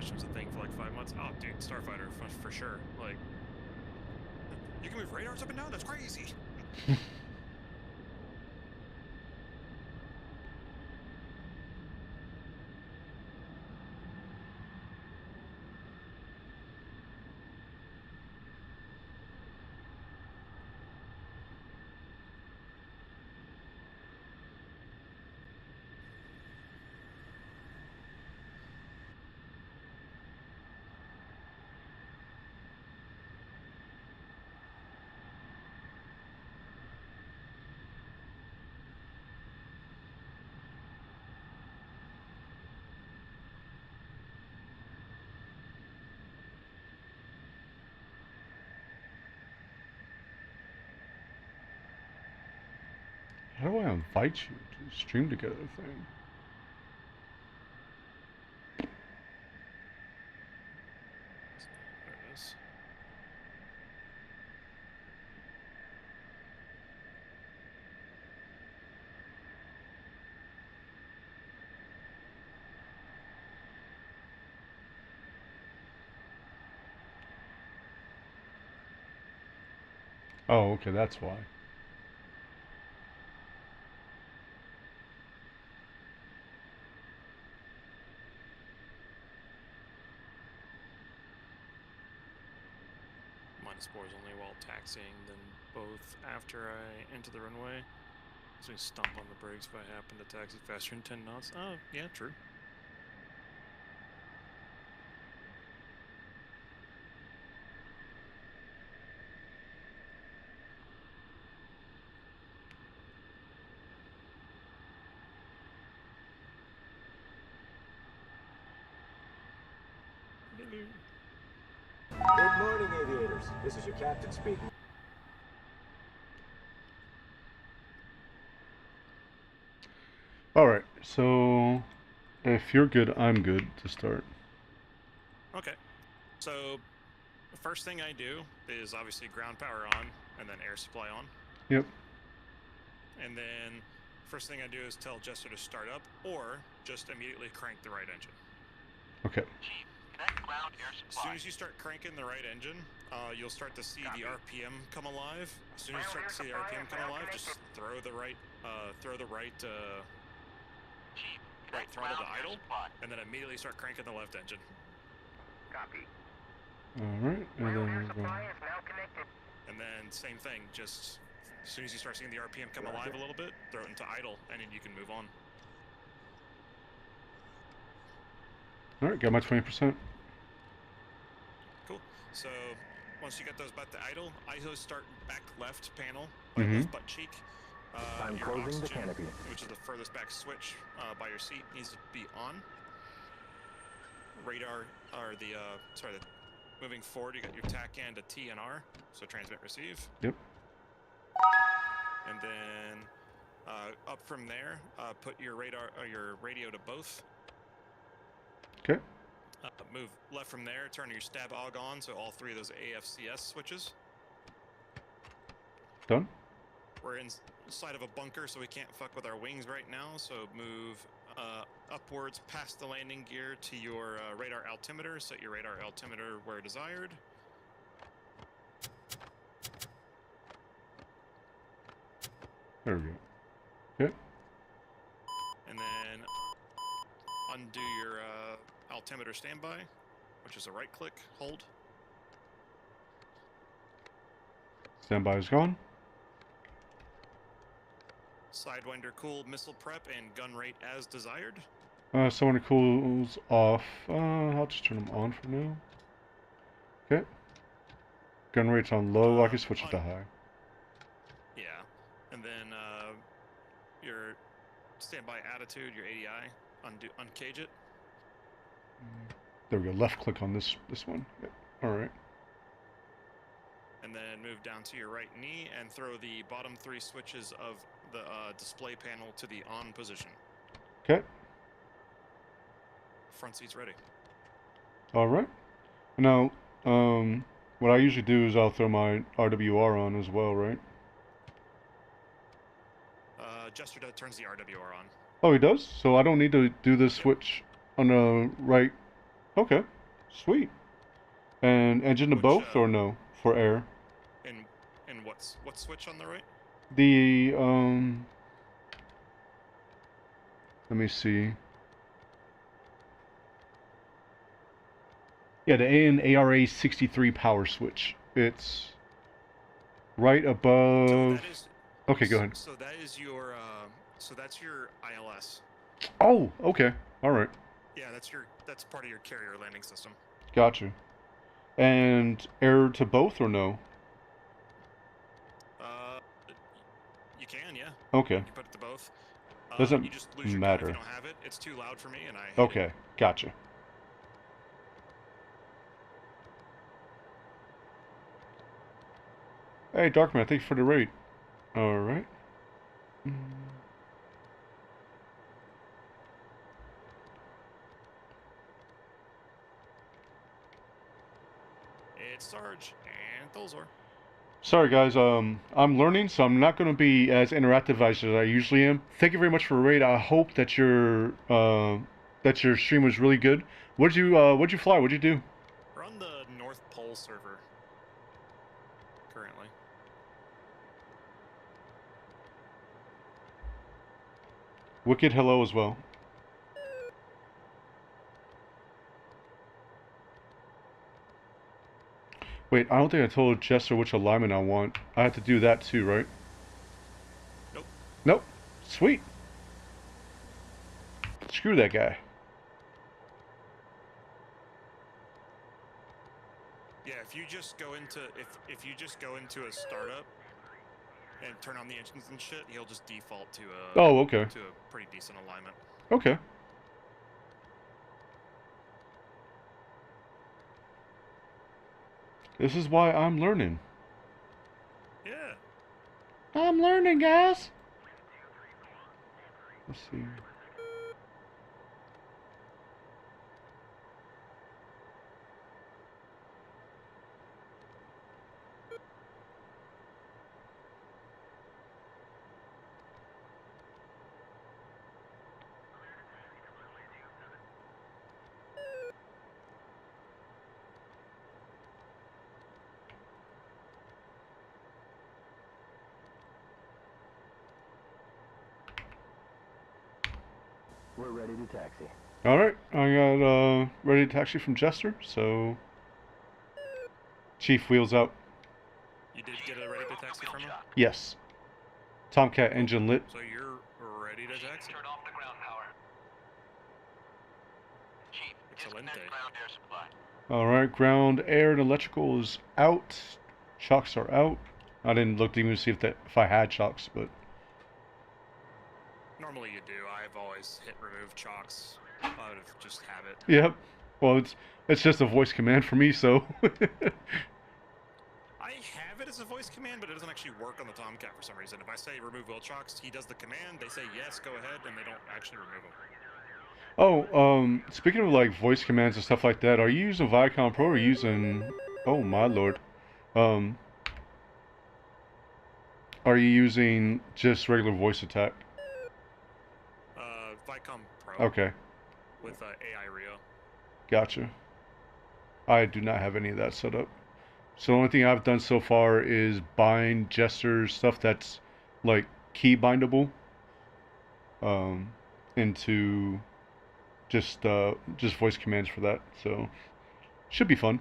system's a thing for like 5 months. Oh, dude, Starfighter for sure. Like, you can move radars up and down. That's crazy. How do I invite you to the stream together thing? There it is. Oh, okay, that's why. -4 is only while taxiing, then both after I enter the runway. So we stomp on the brakes if I happen to taxi faster than 10 knots. Oh, yeah, true. Good morning, aviators. This is your captain speaking. Alright, so if you're good, I'm good to start. Okay. So the first thing I do is obviously ground power on and then air supply on. Yep. And then first thing I do is tell Jester to start up or just immediately crank the right engine. Okay. Chief, connect ground air As supply. soon as you start cranking the right engine, you'll start to see the RPM come alive. As soon as you start to see the RPM come alive, just throw the right Chief, right connect throttle to ground air idle, supply. and then immediately start cranking the left engine. Copy. Alright, and then we're going. is now connected. And then same thing, just as soon as you start seeing the RPM come alive a little bit, throw it into idle, and then you can move on. Alright, got my 20%. Cool. So once you get those back to idle, ISO start back left panel by left butt cheek. I'm Your closing the oxygen, canopy. which is the furthest back switch by your seat, needs to be on. Radar, or the moving forward, you got your TAC and a T and R, so transmit receive. Yep. And then up from there, put your radar or your radio to both. Okay. Move left from there, turn your stab AUG on, so all three of those AFCS switches. Done. We're inside of a bunker, so we can't fuck with our wings right now, so move upwards past the landing gear to your radar altimeter. Set your radar altimeter where desired. There we go. Okay. And then undo your altimeter standby, which is a right click, hold. Standby is gone. Sidewinder cool, missile prep, and gun rate as desired. So when it cools off, I'll just turn them on for now. Okay. Gun rate's on low, I can switch it to high. Yeah. And then your standby attitude, your ADI, uncage it. There we go, left click on this one. Yep. Alright. And then move down to your right knee and throw the bottom three switches of the display panel to the on position. Okay. Front seat's ready. Alright. Now, what I usually do is I'll throw my RWR on as well, right? Jester turns the RWR on. Oh, he does? So I don't need to do this switch on the right. Okay. Sweet. And engine to Which, both or no for air? And what switch on the right? The let me see. Yeah, the ANARA 63 power switch. It's right So above. that is. Okay, go ahead. So that is your. So that's your ILS. Oh, okay. All right. Yeah, that's part of your carrier landing system. Gotcha. And air to both or no? Uh, you can, yeah. Okay. You can put it to both. Doesn't you just lose your gun if matter. you don't have it. It's too loud for me, and I hate Okay, it. gotcha. Hey, Darkman, thank you for the raid. All right. It's Sarge and Thulzor. Sorry, guys. I'm learning, so I'm not going to be as interactive as I usually am. Thank you very much for the raid. I hope that your stream was really good. What'd you fly? What'd you do? We're on the North Pole server currently. Wicked hello as well. Wait, I don't think I told Jester which alignment I want. I have to do that too, right? Nope. Nope. Sweet. Screw that guy. Yeah, if you just go into if you just go into a startup and turn on the engines and shit, he'll just default to a Oh, okay. to a pretty decent alignment. Okay. This is why I'm learning. Yeah. I'm learning, guys. Let's see. We're ready to taxi. Alright, I got ready to taxi from Jester, so Chief wheels out. You did get a ready to taxi from him? Yes. Tomcat engine lit. So you're ready to taxi? Turn off the ground power. Chief, Excelente. disconnect ground air supply. Alright, ground, air, and electrical is out. Shocks are out. I didn't look to even see if I had shocks, but Normally you do. I've always hit remove chocks out of just habit. yep. Well, it's just a voice command for me, so I have it as a voice command, but it doesn't actually work on the Tomcat for some reason. If I say remove wheel chocks, he does the command, they say yes, go ahead, and they don't actually remove them. Oh, speaking of like voice commands and stuff like that, are you using Viacom Pro or using oh my lord. Are you using just regular voice attack? Vicom Pro. Okay. With AI Rio. Gotcha. I do not have any of that set up. So the only thing I've done so far is bind Jester stuff that's like key bindable into just voice commands for that. So should be fun.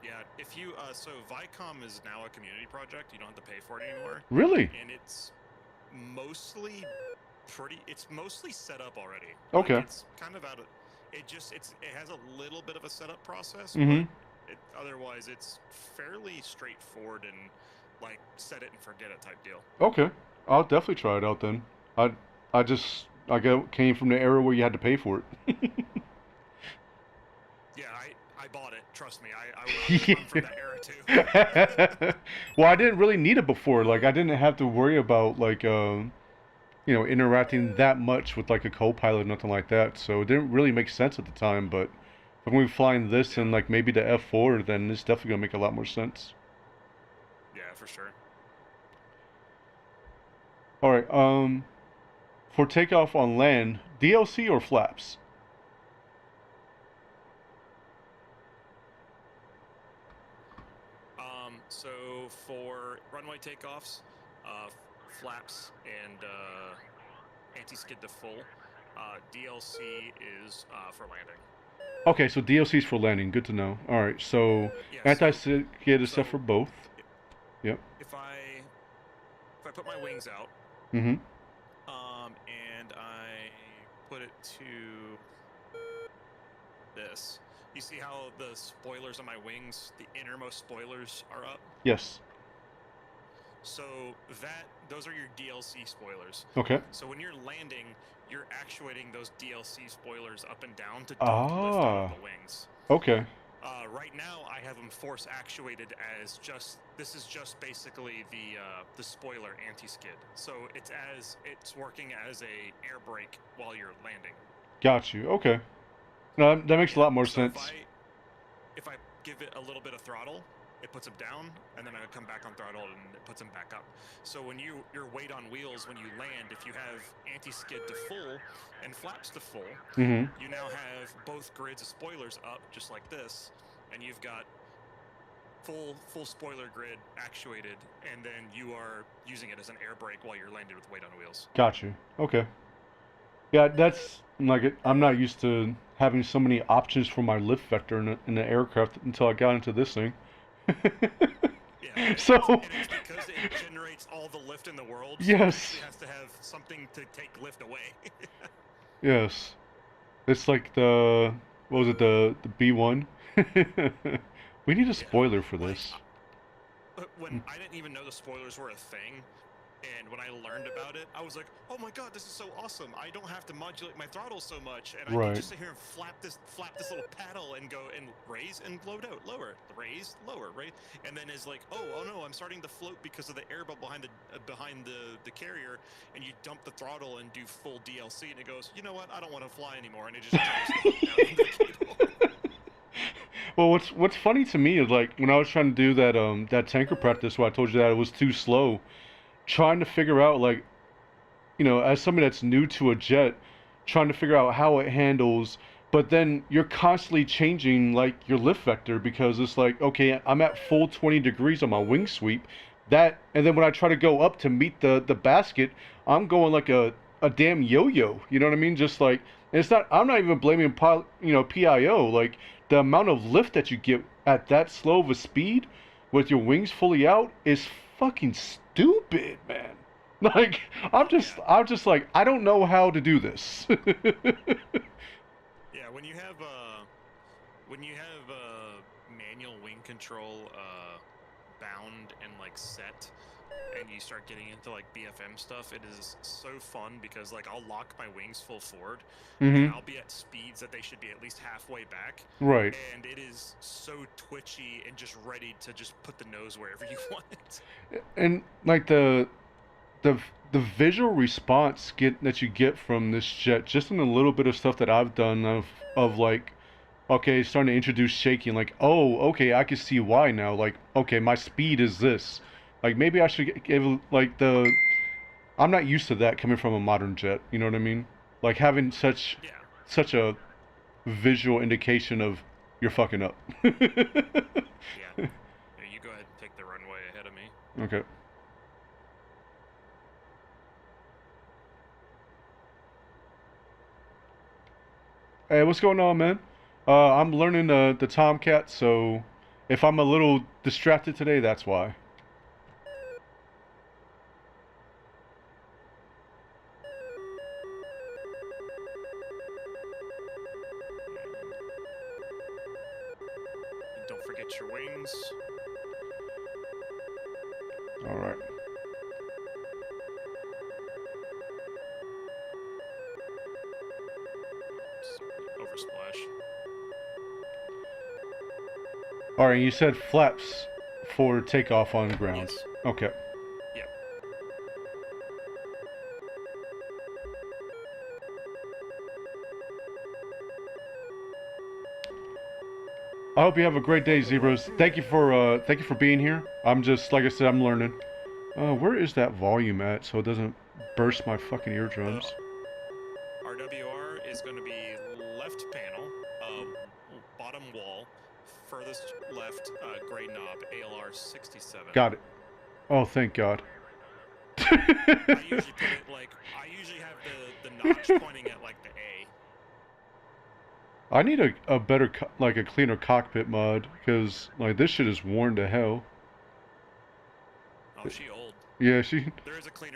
Yeah, if you so Vicom is now a community project. You don't have to pay for it anymore. Really? And it's mostly set up already. Okay. Like, it's kind of out of it has a little bit of a setup process, Mm-hmm. but otherwise it's fairly straightforward and like set it and forget it type deal. Okay. I'll definitely try it out then. I came from the era where you had to pay for it. Yeah, I bought it. Trust me, I'm from that era too. Well, I didn't really need it before. Like, I didn't have to worry about like interacting that much with like a co-pilot, nothing like that. So it didn't really make sense at the time. But if we're flying this and like maybe the F4, then it's definitely gonna make a lot more sense. Yeah, for sure. All right. For takeoff on land, DLC or flaps? for runway takeoffs, flaps, and anti-skid to full, DLC is for landing. Okay, so DLC's for landing. Good to know. All right, so Yeah, anti-skid is set for both. Yep. If I put my wings out, Mm-hmm. and I put it to this, you see how the spoilers on my wings, the innermost spoilers are up? Yes. So those are your DLC spoilers. Okay. So when you're landing, you're actuating those DLC spoilers up and down to dump lift out of the wings. Okay. Right now, I have them force actuated as this is just basically the spoiler anti-skid. So it's working as a air brake while you're landing. Got you. Okay. No, that makes a lot more sense. If I give it a little bit of throttle, it puts them down, and then I come back on throttle and it puts them back up. So when your weight on wheels, when you land, if you have anti-skid to full and flaps to full, Mm-hmm. you now have both grids of spoilers up, just like this, and you've got full spoiler grid actuated, and then you are using it as an air brake while you're landed with weight on wheels. Got you. Okay. Yeah, that's like I'm not used to having so many options for my lift vector in the aircraft until I got into this thing. Yeah. So. And it's because it generates all the lift in the world. So Yes. it has to have something to take lift away. Yes. It's like the what was it, the B1? We need a spoiler for this. When I didn't even know the spoilers were a thing, and when I learned about it, I was like, "Oh my god, this is so awesome! I don't have to modulate my throttle so much, and I can just sit here and flap this little paddle and go and raise and load out, lower, raise, lower, right?" And then it's like, "Oh no, I'm starting to float because of the air bubble behind the carrier," and you dump the throttle and do full DLC, and it goes, "You know what? I don't want to fly anymore," and it just jumps down into the cable. Well, what's funny to me is like when I was trying to do that tanker practice where I told you that it was too slow, trying to figure out like, you know, as somebody that's new to a jet, trying to figure out how it handles, but then you're constantly changing like your lift vector because it's like, okay, I'm at full 20 degrees on my wing sweep, and then when I try to go up to meet the basket, I'm going like a damn yo-yo, you know what I mean? Just like, and it's not, I'm not even blaming PIO, like the amount of lift that you get at that slow of a speed with your wings fully out is fucking stupid, man. Like I'm just like, I don't know how to do this. Yeah, when you have manual wing control bound and like set, and you start getting into like BFM stuff, it is so fun because like I'll lock my wings full forward, and I'll be at speeds that they should be at least halfway back. Right. And it is so twitchy and just ready to just put the nose wherever you want it. And like the visual response that you get from this jet, just in a little bit of stuff that I've done of like, okay, starting to introduce shaking, like, oh, okay, I can see why now. Like, okay, my speed is this. Like, maybe I should give like I'm not used to that coming from a modern jet. You know what I mean? Like having such a visual indication of you're fucking up. Yeah. You go ahead and take the runway ahead of me. Okay. Hey, what's going on, man? I'm learning the Tomcat, so if I'm a little distracted today, that's why. And don't forget your wings. All right. Oversplash. All right, you said flaps for takeoff on ground. Yes. Okay. Yep. I hope you have a great day, Zebras. Thank you for being here. I'm just, like I said, I'm learning. Where is that volume at so it doesn't burst my fucking eardrums? RWR is going to be left panel, bottom wall, furthest left gray knob, ALR 67. Got it. Oh, thank God. I usually put it like, I usually have the notch pointing at like the A. I need a better, like a cleaner cockpit mod, because like this shit is worn to hell. Oh, she old. Yeah, she. There is a clean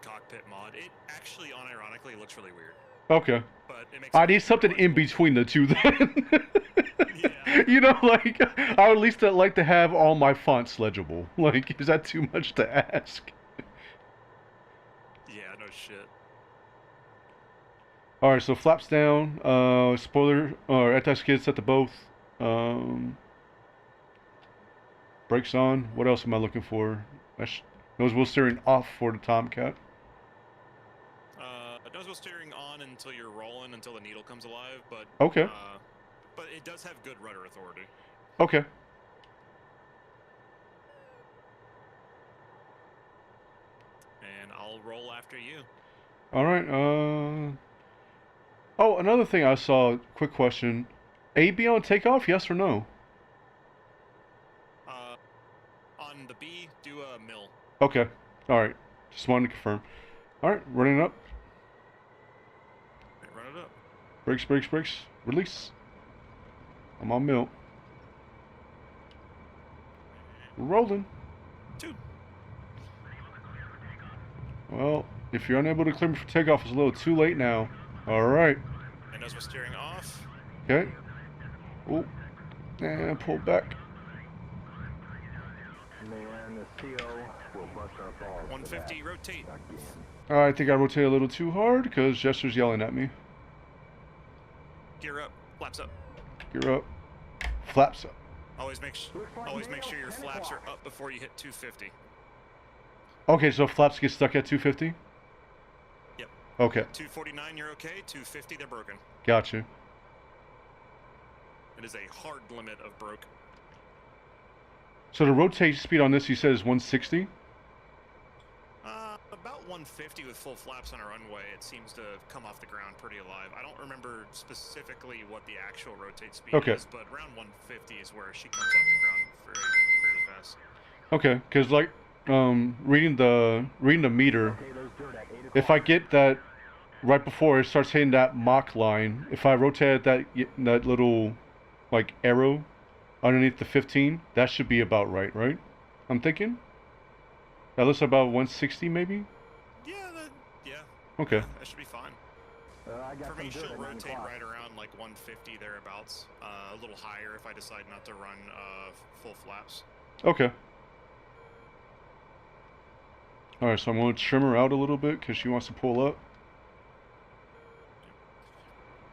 cockpit mod. It actually, unironically, looks really weird. Okay. But it makes I need something in between the two then. Yeah. You know, like, I would at least like to have all my fonts legible. Like, is that too much to ask? Yeah, no shit. Alright, so flaps down, spoiler, or anti-skid set to both. Brakes on. What else am I looking for? Nose wheel steering off for the Tomcat. Nose wheel steering on until you're rolling, until the needle comes alive, but... Okay. But it does have good rudder authority. Okay. And I'll roll after you. Alright, oh, another thing I saw, quick question. AB on takeoff, yes or no? On the B, do a mill. Okay. Alright. Just wanted to confirm. Alright, running up. Right, run it up. Brakes, brakes, brakes. Release. I'm on mill. Rolling. 2. Well, if you're unable to clear me for takeoff, it's a little too late now. Alright. And nose wheel steering off. Okay. Oh. And pull back. Man, the CO will bust our balls. 150, rotate. I think I rotated a little too hard because Jester's yelling at me. Gear up. Flaps up. Gear up. Flaps up. Always make sure your flaps are up before you hit 250. Okay, so flaps get stuck at 250? Yep. Okay. 249, you're okay. 250, they're broken. Gotcha. It is a hard limit of broke. So the rotate speed on this, you said, is 160? About 150 with full flaps on a runway. It seems to come off the ground pretty alive. I don't remember specifically what the actual rotate speed is, but around 150 is where she comes off the ground very fast. Okay, because like reading the meter, if I get that right before it starts hitting that Mach line, if I rotate that little like arrow underneath the 15, that should be about right? I'm thinking. That looks about 160 maybe? Yeah. Okay. That should be fine. For me, she'll rotate right around like 150 thereabouts. A little higher if I decide not to run full flaps. Okay. Alright, so I'm going to trim her out a little bit because she wants to pull up.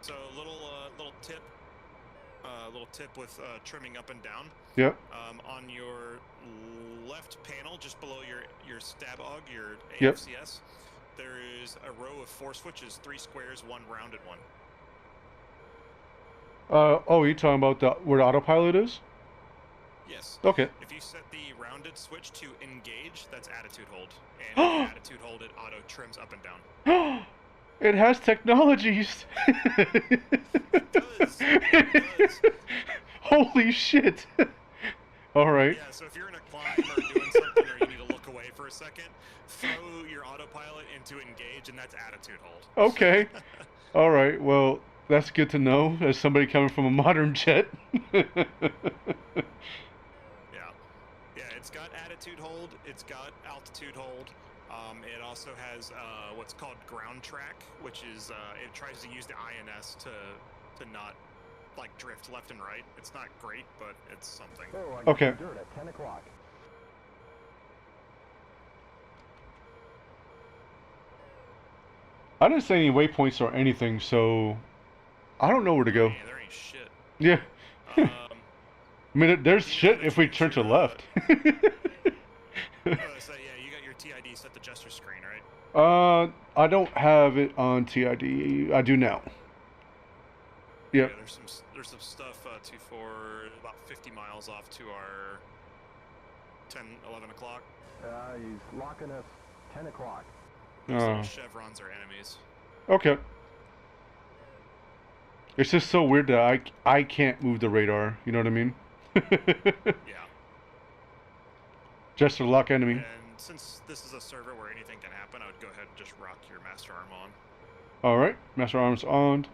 So little tip with trimming up and down. Yep. On your left panel, just below your stab og, your Yep. AFCS, there is a row of 4 switches, 3 squares, 1 rounded one. Oh, you're talking about where the autopilot is? Yes. Okay. If you set the rounded switch to engage, that's attitude hold. And with attitude hold, it auto trims up and down. It has technologies. It does. It does. Holy shit. All right. Yeah, so if you're in a climb or doing something or you need to look away for a second, throw your autopilot into engage, and that's attitude hold. Okay. All right. Well, that's good to know as somebody coming from a modern jet. Yeah, it's got attitude hold, it's got altitude hold. It also has what's called ground track, which is it tries to use the INS to not like drift left and right. It's not great, but it's something. Okay. Dirt at 10 o'clock. I didn't say any waypoints or anything, so I don't know where to go. Yeah, there ain't shit. Yeah. I mean, there's shit if we turn to the left. So yeah, you got your TID set to gesture screen, right? I don't have it on TID. I do now. Yep. Yeah, there's some stuff for about 50 miles off to our 11 o'clock. He's locking us 10 o'clock. Those little chevrons are enemies. Okay. It's just so weird that I can't move the radar. You know what I mean? Yeah. Just to lock enemy. And since this is a server where anything can happen, I would go ahead and just rock your master arm on. All right, master arms on.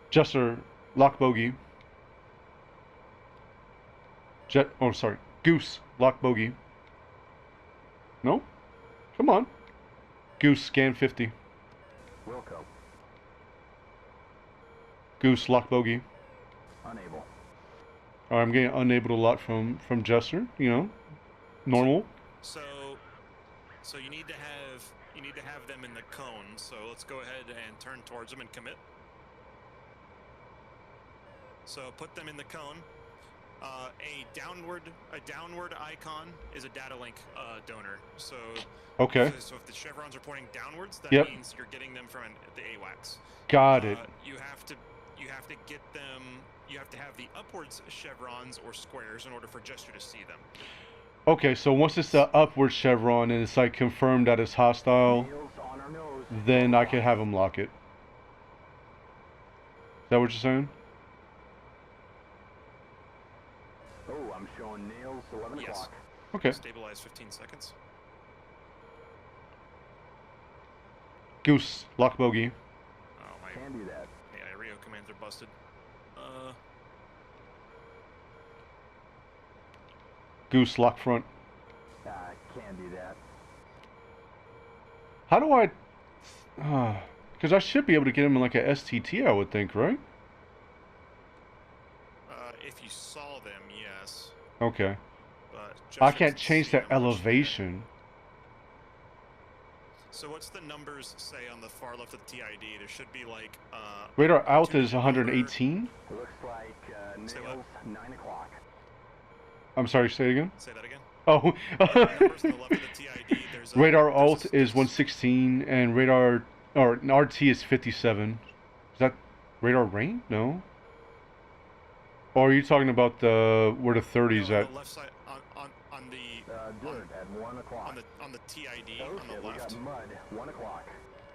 Jester, lock bogey. Oh, sorry. Goose, lock bogey. No? Come on. Goose, scan 50. Wilco. Goose, lock bogey. Unable. All right, I'm getting unable to lock from Jester. You know, normal. So you need to have them in the cone. So let's go ahead and turn towards them and commit. So put them in the cone. A downward icon is a data link donor. So Okay. So if the chevrons are pointing downwards, that Yep. means you're getting them from the AWACS. Got it. You have to get them. You have to have the upwards chevrons or squares in order for Jester to see them. Okay, so once it's the upward chevron and it's like confirmed that it's hostile, Wheels on our nose. then I can have him lock it. Is that what you're saying? Oh, I'm showing nails. 11 Yes. o'clock. Okay. Stabilize 15 seconds. Goose, lock bogey. Oh my. Can do that. Yeah, Rio commands are busted. Goose, lock front. Can do that. How do I... Because I should be able to get him in like a STT, I would think, right? If you saw them, yes. Okay. But I Jester can't doesn't change see the how much- elevation. So what's the numbers say on the far left of the TID? There should be like Radar out two is 118. Looks like Say nails. 9 o'clock. I'm sorry, say it again? Say that again. Oh. Numbers on the left of the TID. There's a, Radar there's alt a- is 116 and radar... Or RT is 57. Is that radar range? No. Or are you talking about the where the 30s no, on at? the left side on the Dirt at 1 o'clock. on the TID Okay, on the we left. got mud. 1 o'clock.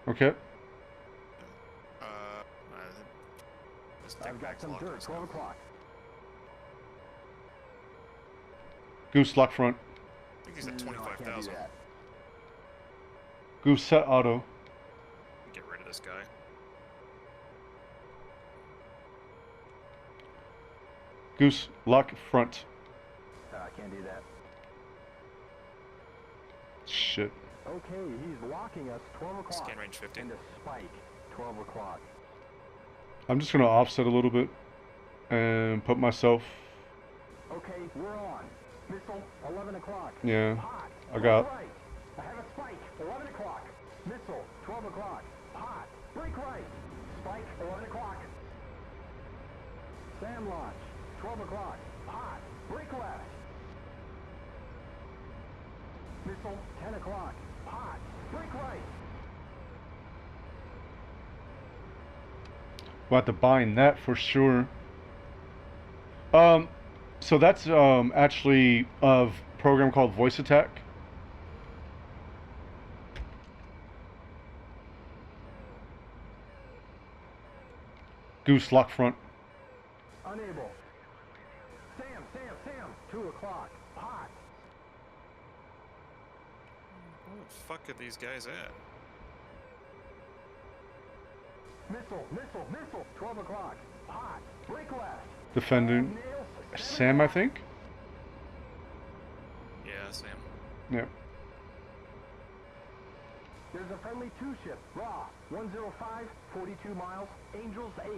Okay. This I've got some dirt. 12 o'clock. Goose lock front. I think he's at No, I can't do 25,000. that. Goose set auto. Get rid of this guy. Goose lock front. I can't do that. Shit. Okay, he's locking us. 12 o'clock. Scan range 50. And a spike. 12 o'clock. I'm just gonna offset a little bit and put myself. Okay, we're on. Missile, 11 o'clock. Yeah. Hot. I got. Right. I have a spike. 11 o'clock. Missile, 12 o'clock. Hot. Break right. Spike, 11 o'clock. Sam launch, 12 o'clock. Hot. Break left. Missile, 10 o'clock. Hot. Break right. We'll have to bind that for sure. So that's actually a program called Voice Attack. Goose lock front. Unable. Sam. 2 o'clock. Hot. Where the fuck are these guys at? Missile. 12 o'clock. Hot. Break left. Defending. Nails. Sam, I think. Yeah, Sam. Yeah. There's a friendly 2-ship. Raw. 105, 42 miles. Angels 8.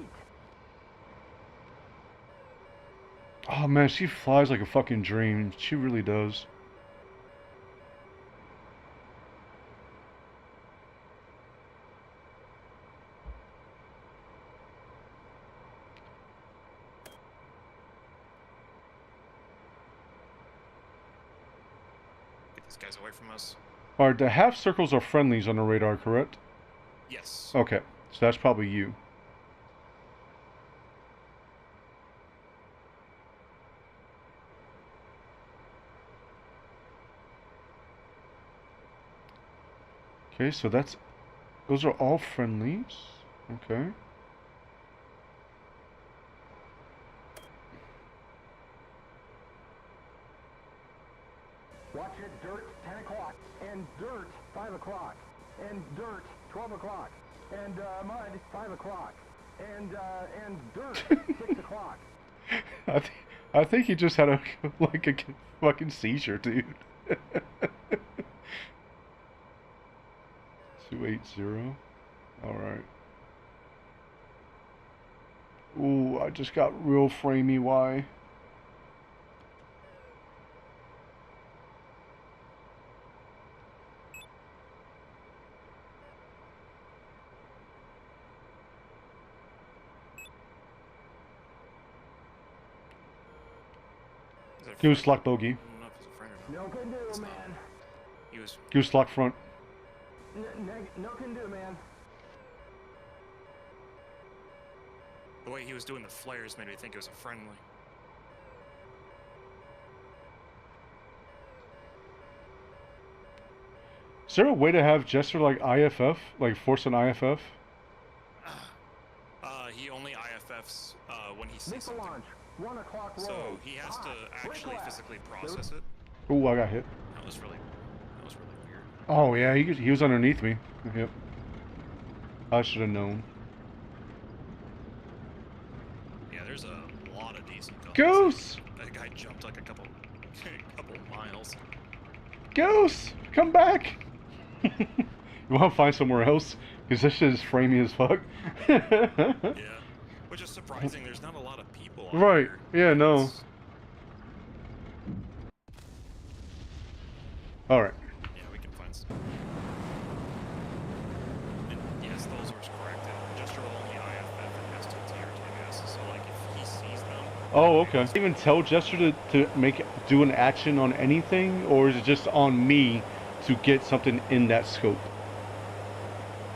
Oh man, she flies like a fucking dream. She really does. Get these guys away from us. Alright, the half circles are friendlies on the radar, correct? Yes. Okay, so that's probably you. Okay, so those are all friendlies. Okay. Watch it, dirt, 10 o'clock. And dirt, 5 o'clock. And dirt, 12 o'clock. And mud, 5 o'clock. And dirt, 6 o'clock. I think he just had a fucking seizure, dude. 280. All right. Ooh, I just got real framey. Why? Goose lock bogey. I don't know if it's a friend or not. No can do, man. He was. Goose lock front. No can do, man. The way he was doing the flares made me think it was a friendly. Is there a way to have Jester like IFF, like force an IFF? He only IFFs when he sees Missile something. launch, 1 o'clock roll. So he has to actually physically process it. Ooh, I got hit. That was really weird. Oh yeah, he was underneath me. Yep. I should have known. Yeah, there's a lot of decent guns. Goose! That guy jumped like a couple miles. Goose! Come back! You want to find somewhere else? Because this shit is framey as fuck. Yeah. Which is surprising, there's not a lot of people out Right. here. Yeah, no. It's- Alright. Yeah, we can find some. And yes, those are correct. Jester will only IFF and STT or TBS, so like if he sees them... Oh, okay. Does he even tell Jester to do an action on anything, or is it just on me to get something in that scope?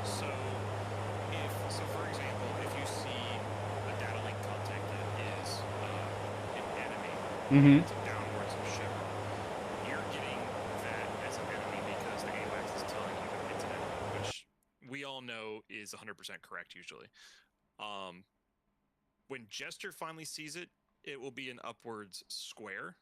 So, for example, if you see a data link contact that is an enemy, it's downwards of shiver, you're getting that as an enemy because the AWACS is telling you that it's an enemy, which we all know is 100% correct usually. When Jester finally sees it, it will be an upwards square,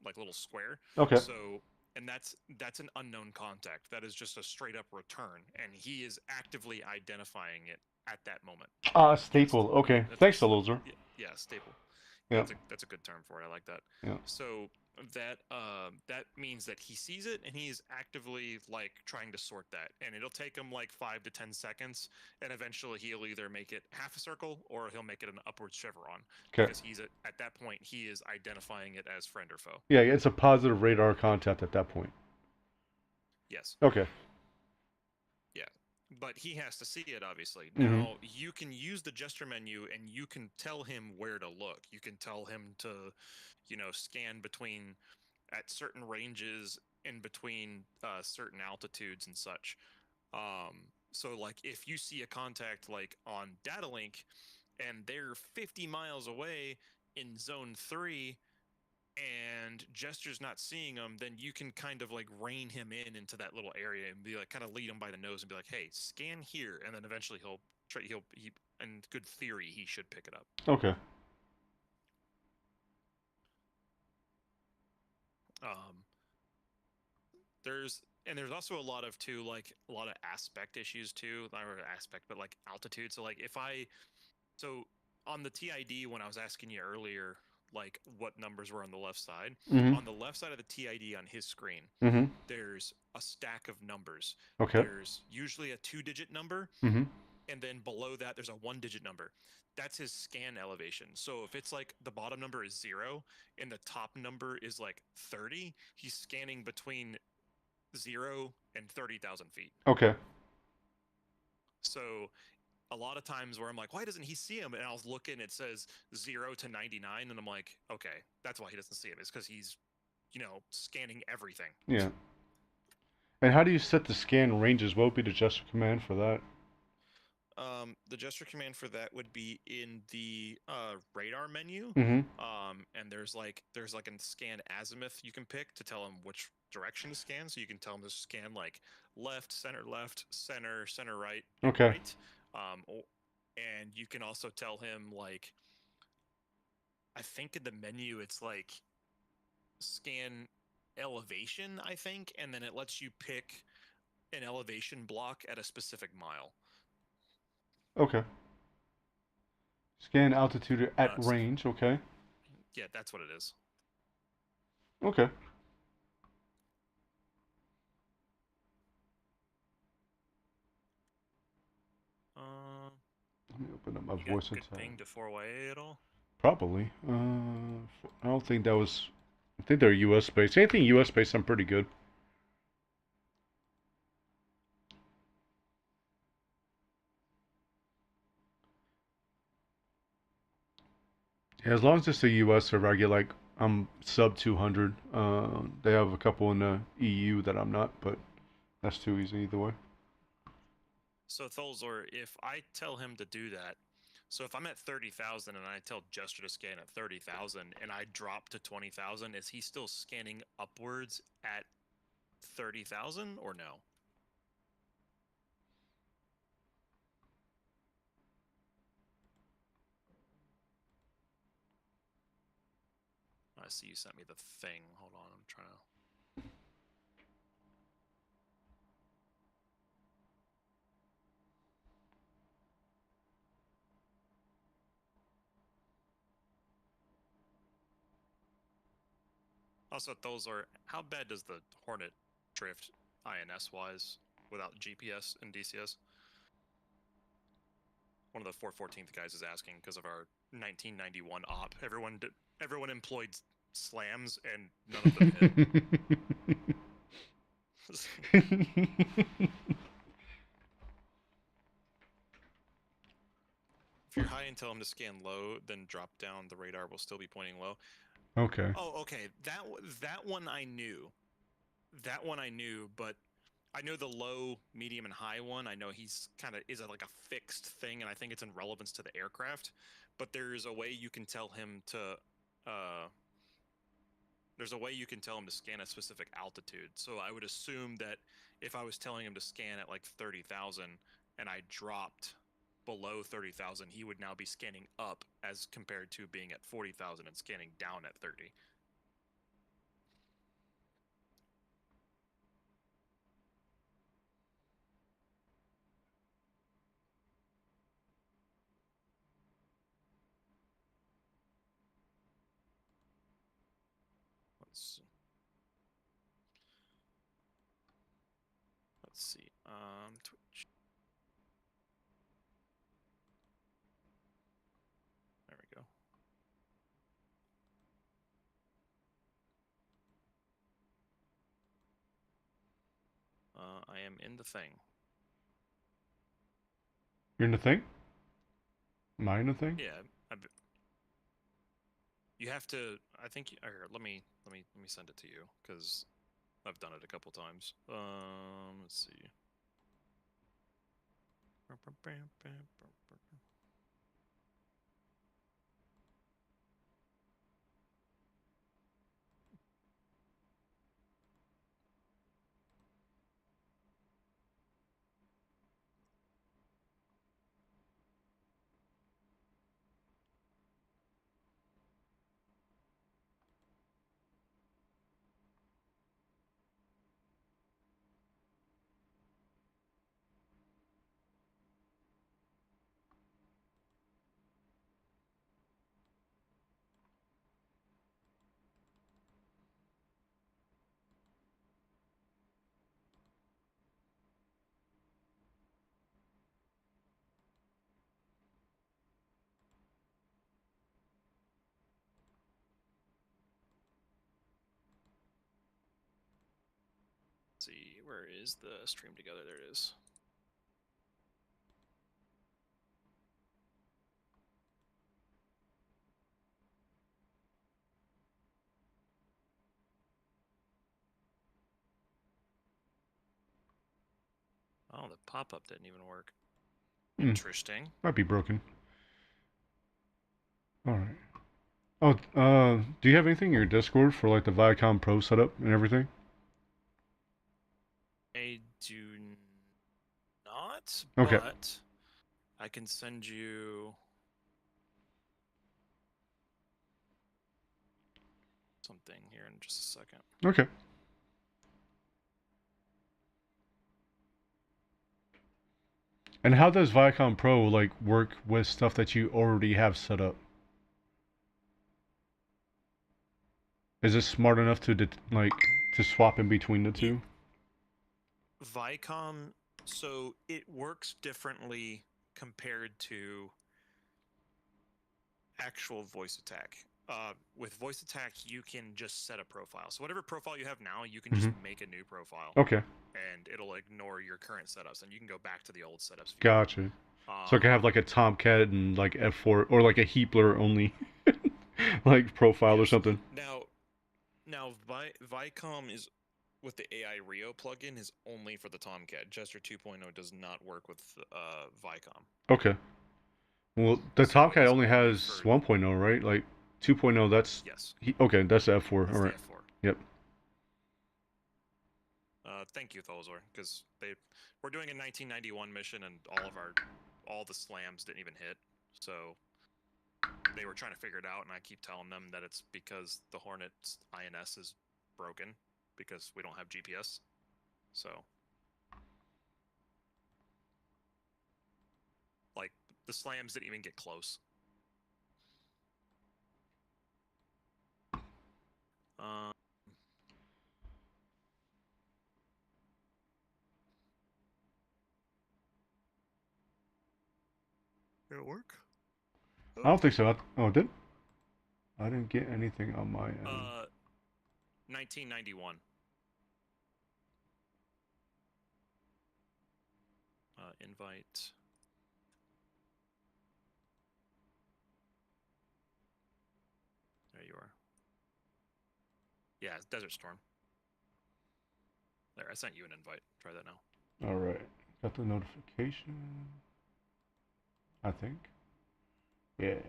like little square. Okay. So, and that's an unknown contact. That is just a straight up return, and he is actively identifying it at that moment. Staple. Okay. Thanks, Loser. Yeah, staple. Yeah. That's a good term for it. I like that. Yeah. So that means that he sees it and he is actively like trying to sort that, and it'll take him like 5 to 10 seconds, and eventually he'll either make it half a circle or he'll make it an upward chevron. Okay. Because he's at that point he is identifying it as friend or foe. Yeah, it's a positive radar contact at that point. Yes. Okay. But he has to see it, obviously. Mhm. Now, you can use the gesture menu and you can tell him where to look. You can tell him to, scan between, at certain ranges, in between certain altitudes and such. So, like, if you see a contact, like, on data link, and they're 50 miles away in zone 3, and Jester's not seeing him, then you can kind of like rein him into that little area and be like, kind of lead him by the nose and be like, hey, scan here, and then eventually he in good theory he should pick it up. Okay. There's also a lot of aspect issues too, not really aspect, but like altitude. So like so on the TID, when I was asking you earlier, like what numbers were on the left side. Mhm. On the left side of the TID on his screen, Mhm. there's a stack of numbers. Okay. There's usually a 2-digit number, Mhm. and then below that there's a 1-digit number. That's his scan elevation. So if it's like the bottom number is 0 and the top number is like 30, he's scanning between 0 and 30,000 feet. Okay. So a lot of times where I'm like, why doesn't he see him? And I was looking, it says 0 to 99, and I'm like, okay, that's why he doesn't see him. It's because he's, scanning everything. Yeah. And how do you set the scan ranges? What would be the gesture command for that? The gesture command for that would be in the radar menu. Mhm. And there's like a scan azimuth you can pick to tell him which direction to scan. So you can tell him to scan like left, center, right, Okay. right. And you can also tell him like, I think in the menu it's like scan elevation, I think, and then it lets you pick an elevation block at a specific mile. Okay. Scan altitude at range. Okay. Yeah, that's what it is. Okay. Let me open up my voice Good attack. ping to 4YA at all? Probably. I don't think that was. I think they're U.S. based. Anything U.S. based, I'm pretty good. Yeah, as long as it's a U.S. server, I get like I'm sub 200. They have a couple in the EU that I'm not, but that's too easy either way. So Tholzor, if I tell him to do that, so if I'm at 30,000 and I tell Jester to scan at 30,000 and I drop to 20,000, is he still scanning upwards at 30,000 or no? I see you sent me the thing. Hold on, I'm trying to. Also, those are, how bad does the Hornet drift INS wise without GPS and DCS? One of the 414th guys is asking because of our 1991 op. Everyone employed slams and none of them hit. If you're high and tell him to scan low, then drop down, the radar will still be pointing low. Okay. Oh, okay. That one I knew. That one I knew, but I know the low, medium, and high one. I know he's kind of is like a fixed thing, and I think it's in relevance to the aircraft. But there's a way you can tell him to. There's a way you can tell him to scan a specific altitude. So I would assume that if I was telling him to scan at like 30,000 and I dropped below 30,000, he would now be scanning up as compared to being at 40,000 and scanning down at 30. Let's see. Twitch. There we go. I am in the thing. You're in the thing? Am I in the thing? Yeah. You have to. I think. Here, let me send it to you because I've done it a couple times. Let's see. See, where is the stream together? There it is. Oh, the pop-up didn't even work. Interesting. Might be broken. Alright. Oh, do you have anything in your Discord for like the Viacom Pro setup and everything? I do not, Okay. but I can send you something here in just a second. Okay. And how does Viacom Pro like work with stuff that you already have set up? Is it smart enough to to swap in between the two? Viacom, so it works differently compared to actual voice attack. With voice attack, you can just set a profile. So whatever profile you have now, you can just make a new profile. Okay. And it'll ignore your current setups, and you can go back to the old setups. Gotcha. So I can have like a Tomcat and like F4 or like a Heapler only like profile or something. Now Viacom is with the AI Rio plugin is only for the Tomcat. Jester 2.0 does not work with Viacom. Okay. Well, the Tomcat only has 1.0, right? Like 2.0, that's yes. Okay, that's the F4. That's all right. The F4. Yep. Thank you, Tholzor, because we're doing a 1991 mission, and all the slams didn't even hit. So they were trying to figure it out, and I keep telling them that it's because the Hornet's INS is broken because we don't have GPS. So, like, the slams didn't even get close. Did it work? I don't think so. Oh, it did? I didn't get anything on my end. 1991. Invite. There you are. Yeah, it's Desert Storm. There, I sent you an invite. Try that now. All right. Got the notification. I think. Yeah.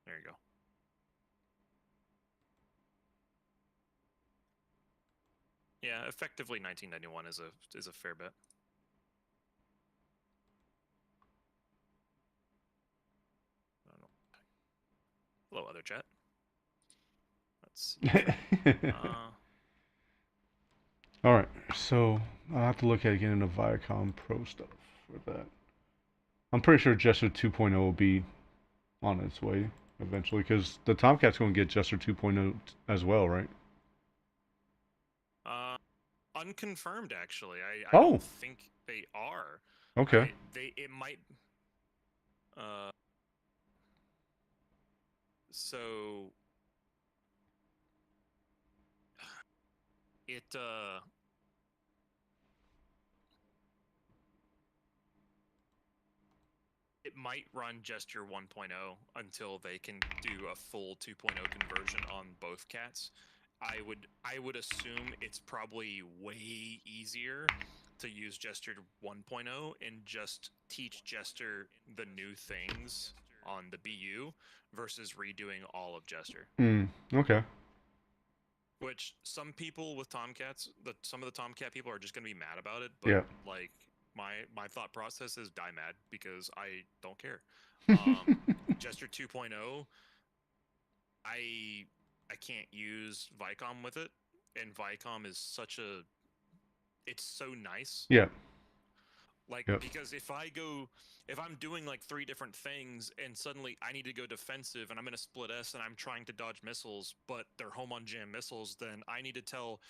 There you go. Yeah, effectively 1991 is a fair bet. I don't know. Hello, other chat. Let's see. All right, so I'll have to look at getting the Viacom Pro stuff for that. I'm pretty sure Jester 2.0 will be on its way eventually, because the Tomcat's going to get Jester 2.0 as well, right? Unconfirmed, actually. I Oh. don't think they are. Okay. It might. So it might run Gesture 1.0 until they can do a full 2.0 conversion on both cats. I would assume it's probably way easier to use Gesture 1.0 and just teach Gesture the new things on the BU versus redoing all of Gesture. Okay. Which some people with Tomcats, some of the Tomcat people are just going to be mad about it. But yeah. Like my thought process is die mad because I don't care. Gesture 2.0, I can't use Viacom with it, and Viacom is it's so nice. Yeah. Like, because if I'm doing like 3 different things and suddenly I need to go defensive and I'm in a split S and I'm trying to dodge missiles, but they're home on jam missiles, then I need to tell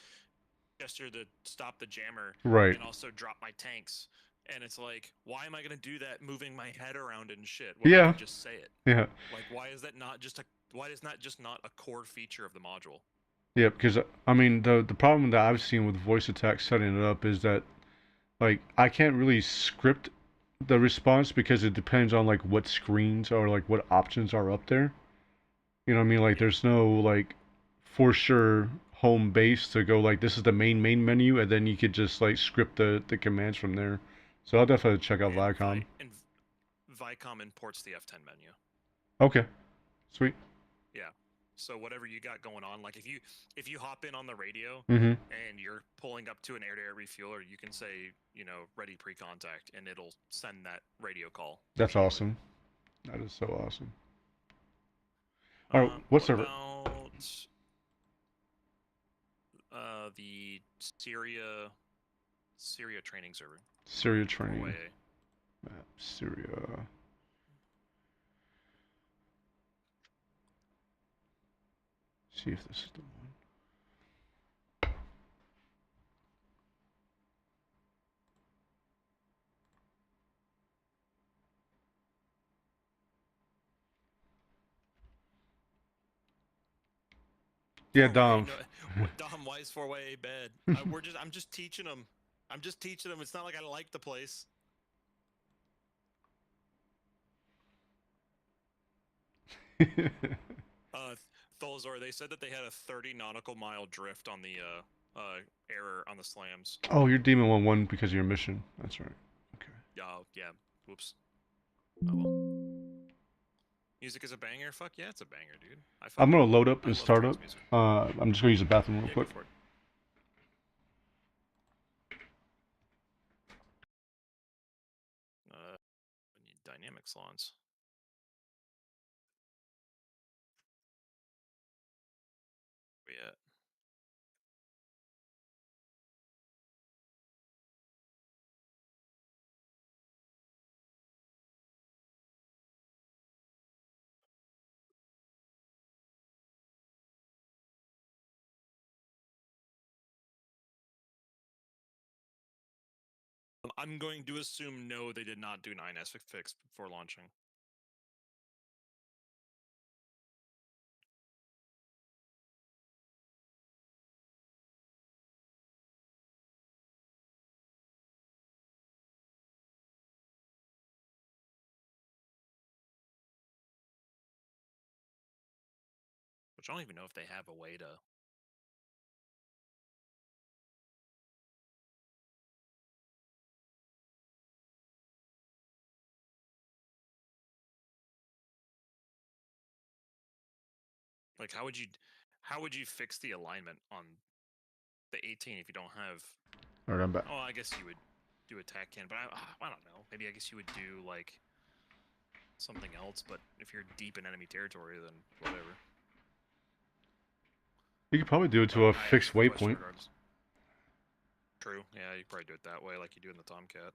Gesture to stop the jammer and also drop my tanks. And it's like, why am I going to do that moving my head around and shit when I can just say it? Yeah. Like, why is that not just not a core feature of the module? Yeah, because I mean the problem that I've seen with voice attack setting it up is that like I can't really script the response because it depends on like what screens or like what options are up there. You know what I mean? Like there's no like for sure home base to go like this is the main menu and then you could just like script the commands from there. So I'll definitely check out Viacom. And Viacom imports the F10 menu. Okay. Sweet. Yeah. So whatever you got going on, like if you hop in on the radio and you're pulling up to an air-to-air refueler, you can say, ready pre-contact, and it'll send that radio call. That's awesome. That is so awesome. All right, what server? The Syria training server. Syria training. Away. Map, Syria. See if this is the one. Yeah, Dom. Dom, why is 4-way bad? I'm just teaching them. I'm just teaching them. It's not like I like the place. Tholzor, they said that they had a 30 nautical mile drift on the error on the slams. Oh, you're Demon 1-1 because of your mission. That's right. Okay. Oh, yeah. Whoops. Oh, well. Music is a banger? Fuck yeah, it's a banger, dude. I'm gonna load up and start up. Music. I'm just gonna use the bathroom real quick. Go for it. We need dynamic salons. Where we at? I'm going to assume no, they did not do 9S fix before launching. Which I don't even know if they have a way to... Like, how would you fix the alignment on the 18 if you don't have... Alright, I'm back. Oh, I guess you would do attack can, but I don't know. Maybe I guess you would do, like, something else, but if you're deep in enemy territory, then whatever. You could probably do it to a fixed waypoint. True, yeah, you could probably do it that way like you do in the Tomcat.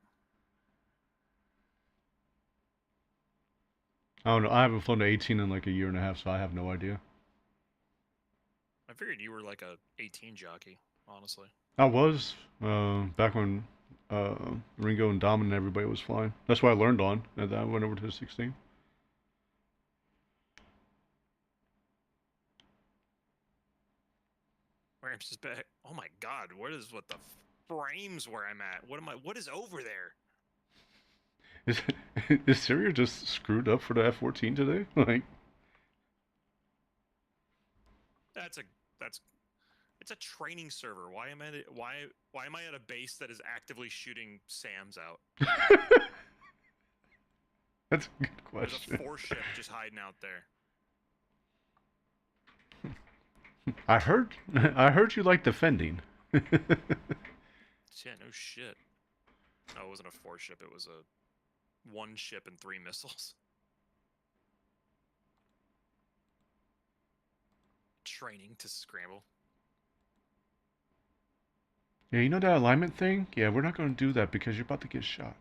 I don't know, I haven't flown to 18 in like a year and a half, so I have no idea. I figured you were like a 18 jockey, honestly. I was, back when Ringo and Dom and everybody was flying. That's what I learned on, and then I went over to 16. Ramps is back. Oh my god, what the frames where I'm at? What is over there? Is Syria just screwed up for the F-14 today? Like, It's a training server. Why am I at a base that is actively shooting SAMs out? That's a good question. There's a 4-ship just hiding out there. I heard you like defending. Yeah, no shit. No, it wasn't a 4-ship. It was a 1-ship and 3 missiles. Training to scramble. Yeah, you know that alignment thing? Yeah, we're not going to do that because you're about to get shot.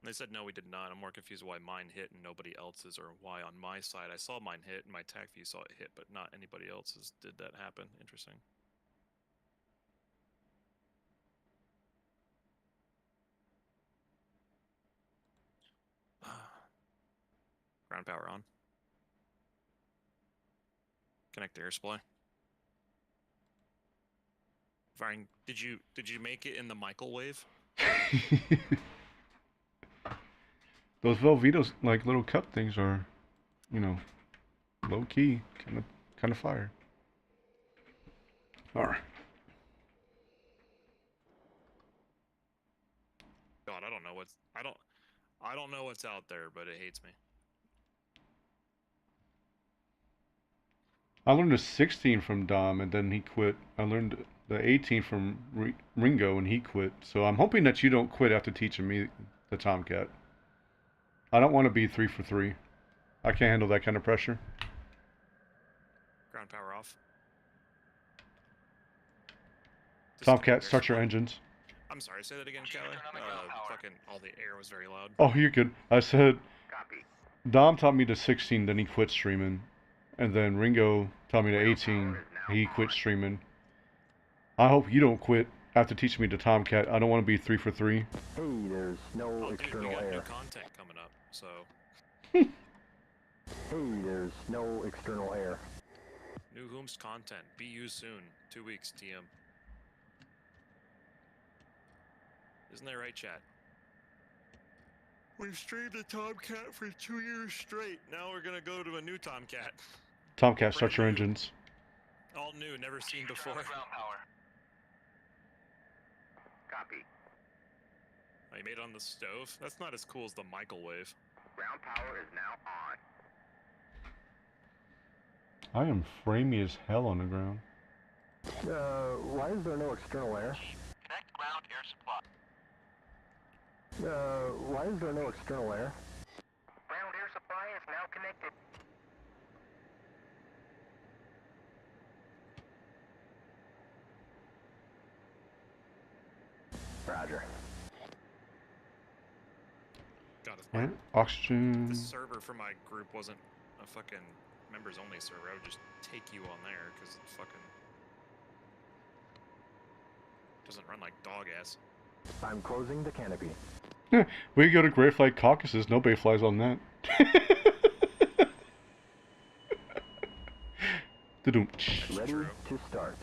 They said no, we did not. I'm more confused why mine hit and nobody else's, or why on my side I saw mine hit and my tac view saw it hit, but not anybody else's. Did that happen? Interesting. Ground power on. Connect to air supply. Firing. Did you make it in the Michael wave? Those Velveeto's like little cup things are, you know, low key, kind of fire. All right. God, I don't know what's out there, but it hates me. I learned the 16 from Dom, and then he quit. I learned the 18 from Ringo, and he quit. So I'm hoping that you don't quit after teaching me the Tomcat. I don't want to be 3 for 3. I can't handle that kind of pressure. Ground power off. Tomcat, start your engines. I'm sorry, say that again, Kelly. Fucking all the air was very loud. Oh, you're good. I said, Copy. Dom taught me the 16, then he quit streaming. And then Ringo taught me the 18, he quit streaming. I hope you don't quit after teaching me the Tomcat. I don't want to be 3 for 3. Hey, there's no external we got air. new content coming up, so. Hey, there's no external air. New Whomst content. Be used soon. 2 weeks, TM. Isn't that right, chat? We've streamed the Tomcat for 2 years straight. Now we're gonna go to a new Tomcat. Tomcat, start your engines. All new, never seen before. Ground power. Copy. Oh, you made it on the stove? That's not as cool as the microwave. Ground power is now I on. am framey as hell on the ground. Why is there no external air? Connect ground air supply. Why is there no external air? Ground air supply is now connected. Roger. God, if Right? Oxygen. the server for my group wasn't a fucking members only server, I would just take you on there, because it fucking doesn't run like dog ass. I'm closing the canopy. We go to Great Flag Caucasus, nobody flies on that. Da-doom. Ready True. to start.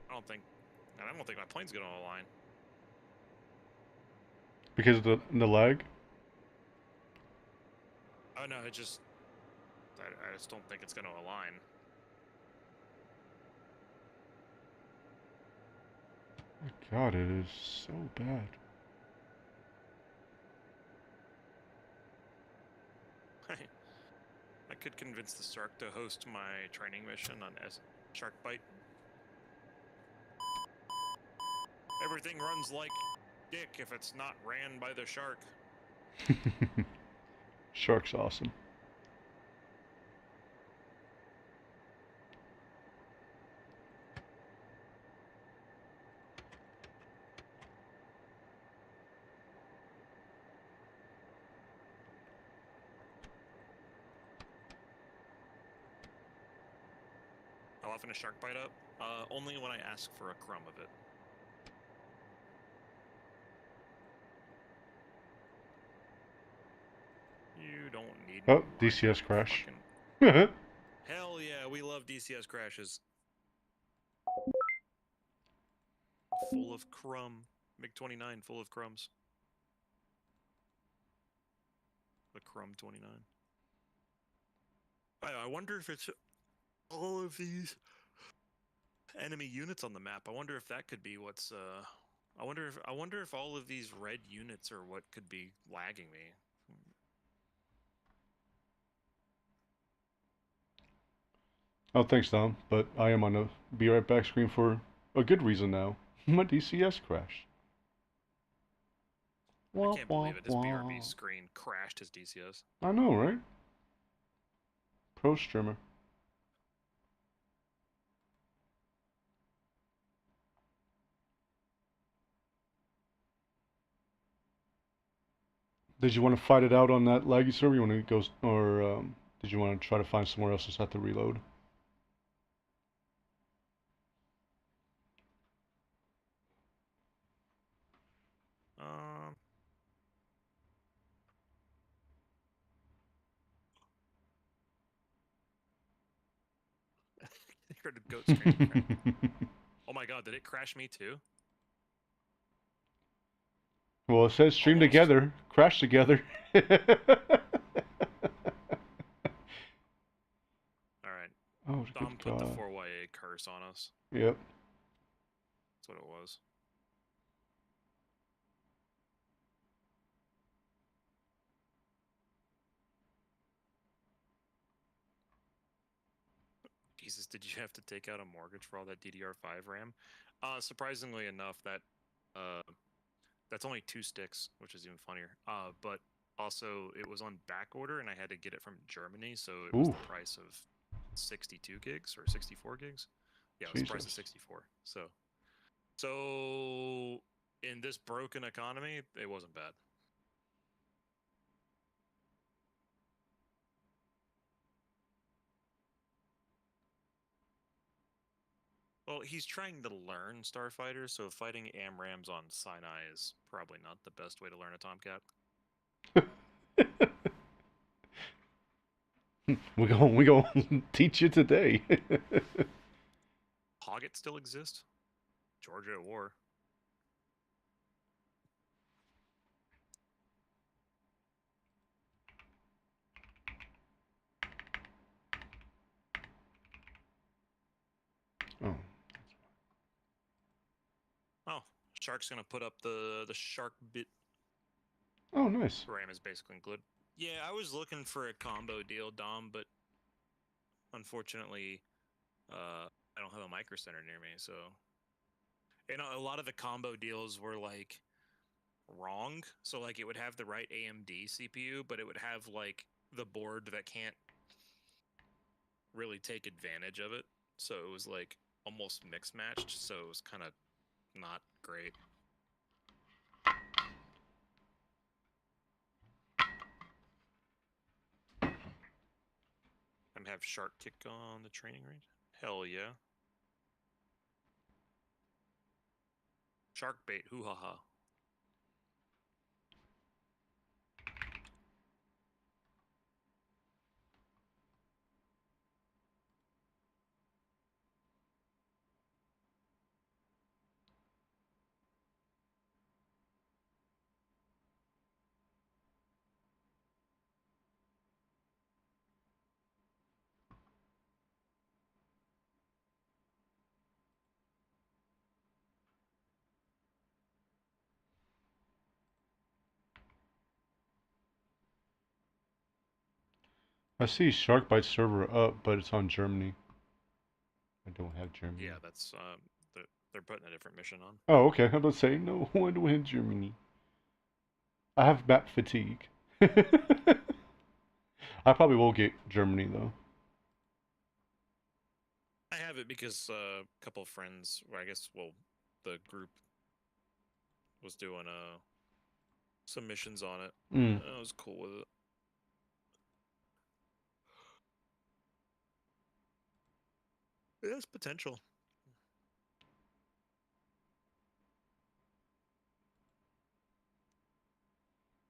I don't think my plane's gonna align. Because of the lag? Oh no, I just don't think it's gonna align. God, it is so bad. I could convince the shark to host my training mission on Shark Bite. Everything runs like dick if it's not ran by the shark. Shark's awesome. How often is Shark Bite up? Only when I ask for a crumb of it. You don't need. Oh, DCS crash. Hell yeah, we love DCS crashes. Full of crumb. MiG-29 full of crumbs. The crumb 29. I wonder if it's all of these enemy units on the map. I wonder if that could be what's I wonder if all of these red units are what could be lagging me. Oh, thanks, Dom. But I am on the be right back screen for a good reason now. My DCS crashed. I can't believe it. This BRB screen crashed his DCS. I know, right? Pro streamer. Did you want to fight it out on that laggy server? You want to go, or did you want to try to find somewhere else just have to reload? I heard a goat scream. Oh my god, did it crash me too? Well, it says stream Almost. together, crash together. Alright. Oh, Dom good put the God. 4YA curse on us. Yep. That's what it was. Jesus, did you have to take out a mortgage for all that DDR5 RAM? Surprisingly enough, that's only 2 sticks, which is even funnier. But also it was on back order, and I had to get it from Germany, so it was Ooh. the price of 62 gigs or 64 gigs. Yeah, it was the price of 64. So in this broken economy, it wasn't bad. Well, he's trying to learn Starfighter, so fighting AMRAMs on Sinai is probably not the best way to learn a Tomcat. we gonna teach you today. Hoggett still exists? Georgia at war. Oh. Oh, Shark's gonna put up the Shark bit. Oh, nice. RAM is basically included. Yeah, I was looking for a combo deal, Dom, but unfortunately, I don't have a micro center near me, so. And a lot of the combo deals were like wrong. So like it would have the right AMD CPU, but it would have like the board that can't really take advantage of it. So it was like almost mixed matched. So it was kind of not great. I'm have Shark kick on the training range. Hell yeah. Shark bait, hoo ha ha. I see Sharkbite server up, but it's on Germany. I don't have Germany. Yeah, that's they're putting a different mission on. Oh, okay. I'm about to say no. I don't have Germany. I have map fatigue. I probably will get Germany though. I have it because a couple of friends, or I guess, well, the group was doing some missions on it. I was cool with it. It has potential.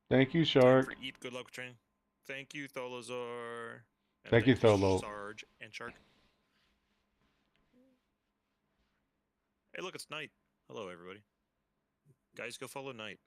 Thank you, Time Shark. for Eep. Good luck with training. Thank you, Tholozar. And Thank you, Tholo. Sarge and Shark. Hey, look, it's Night. Hello, everybody. Guys, go follow Night.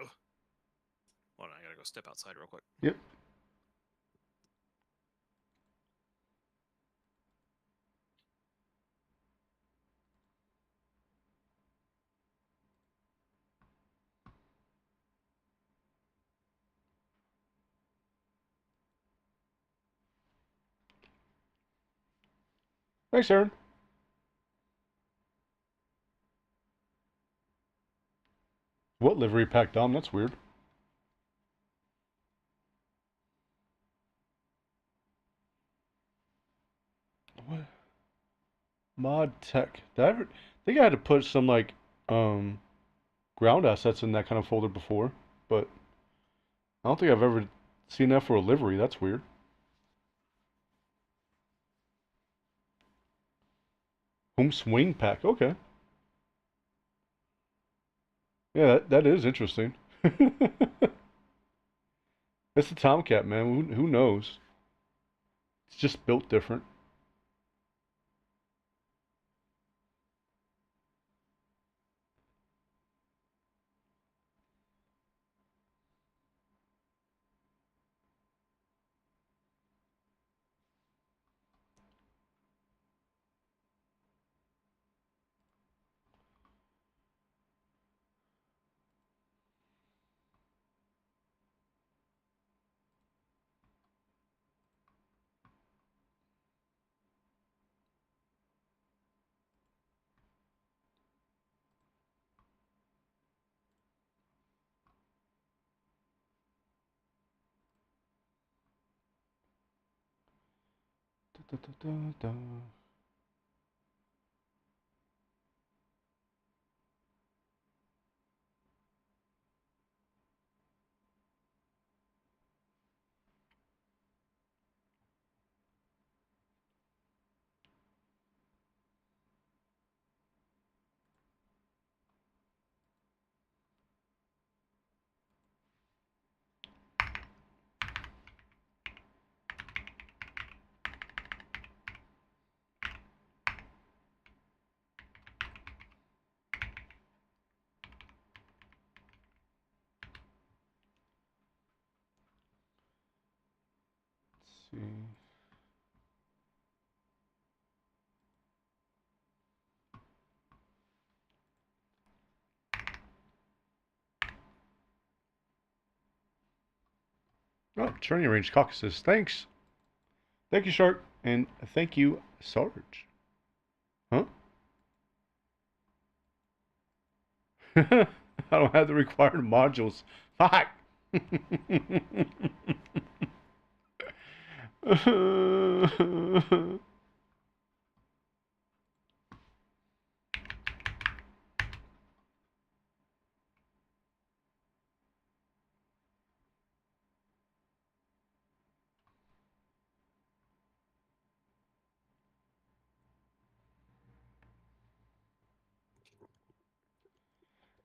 Ugh. Hold on, I gotta go step outside real quick. Yep. Thanks, Aaron. What livery pack, Dom? That's weird. What? Mod tech. I think I had to put some like ground assets in that kind of folder before, but I don't think I've ever seen that for a livery. That's weird. Home swing pack. Okay. Yeah, that is interesting. It's a Tomcat, man. Who knows? It's just built different. Da, da, da, da. Let's see. Oh, turning range caucuses. Thanks. Thank you, Shark. And thank you, Sarge. Huh? I don't have the required modules. Fuck!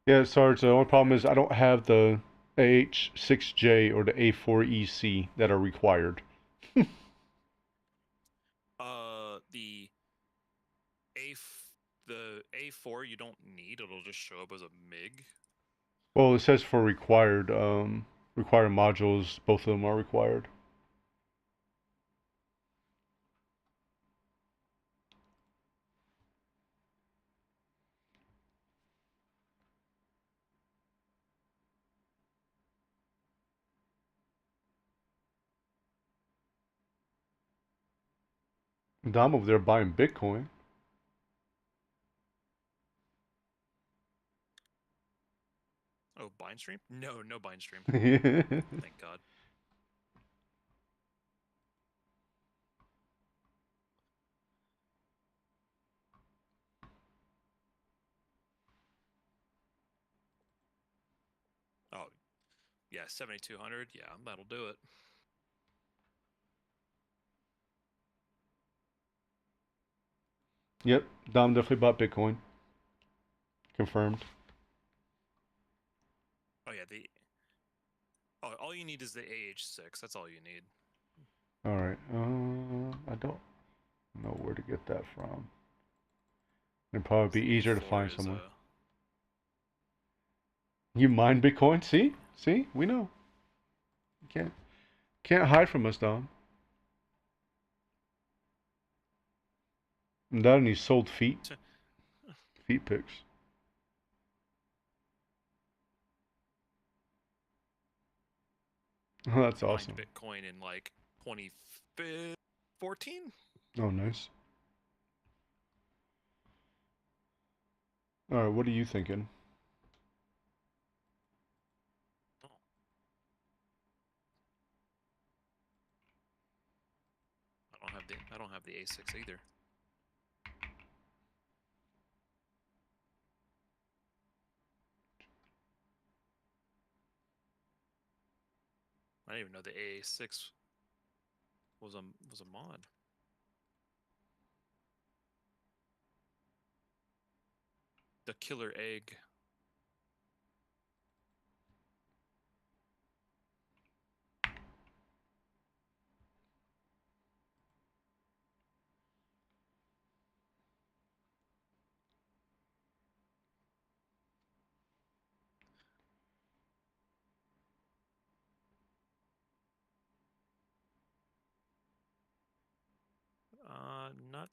Yeah, Sarge, the only problem is I don't have the AH6J or the A4EC that are required. The A4 you don't need. It'll just show up as a MIG. Well, it says for required modules, both of them are required. Dom over there buying Bitcoin. Oh, bind stream? No, no bind stream. Yeah. Thank God. Oh, yeah, 7,200. Yeah, that'll do it. Yep, Dom definitely bought Bitcoin. Confirmed. Oh yeah, all you need is the AH6. That's all you need. All right. I don't know where to get that from. It'd probably be easier to find somewhere. You mine Bitcoin? See, we know. You can't hide from us, Dom. And that and he sold feet pics. Oh, that's awesome. Bitcoin in like 2014. Oh, nice. All right, what are you thinking? Oh. I don't have the A6 either. I didn't even know the A6 was a mod. The killer egg.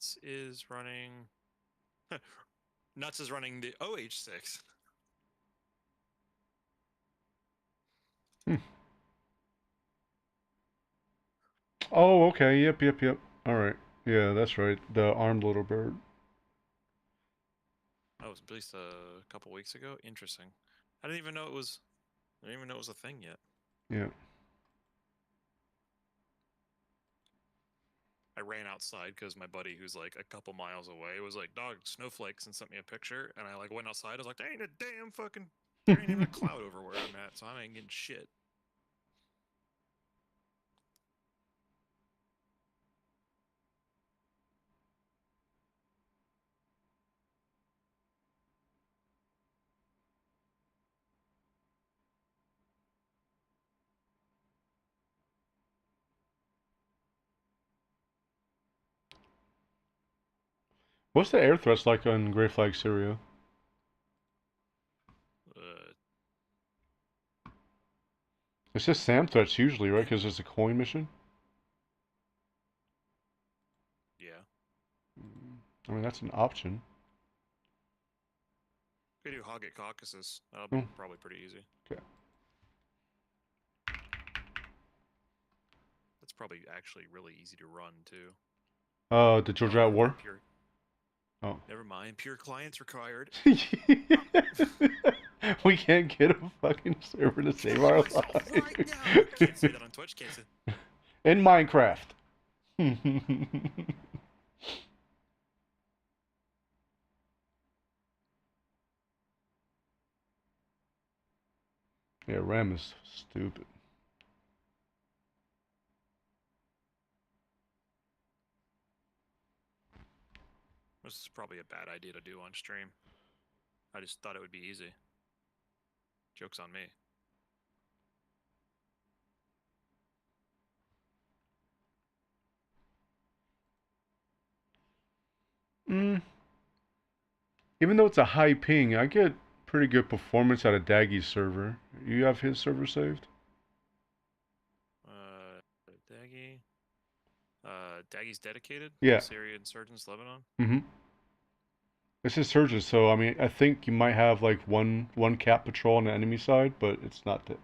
Nuts is running. Nuts is running the OH6. Oh, okay. Yep. All right. Yeah, that's right. The armed little bird. That was released a couple weeks ago. Interesting. I didn't even know it was. I didn't even know it was a thing yet. Yeah. I ran outside because my buddy, who's like a couple miles away, was like, "Dog, snowflakes," and sent me a picture. And I like went outside. I was like, "There ain't a damn fucking. There ain't even a cloud over where I'm at, so I ain't getting shit." What's the air thrust like on Grey Flag Syria? It's just SAM threats usually, right? Because it's a coin mission. Yeah. I mean, that's an option. We do Hog at Caucasus. That'll be probably pretty easy. Okay. That's probably actually really easy to run too. The Georgia at War. Pure... Oh. Never mind. Pure clients required. We can't get a fucking server to save our lives. Right now. Can't say that on Twitch. Can't say. In Minecraft. Yeah, RAM is stupid. This is probably a bad idea to do on stream. I just thought it would be easy. Joke's on me. Even though it's a high ping, I get pretty good performance out of Daggy's server. You have his server saved? Daggy. Daggy's dedicated? Yeah. Syria Insurgents, Lebanon? Mm-hmm. It's Insurgents, so I mean, I think you might have like one cap patrol on the enemy side, but it's not that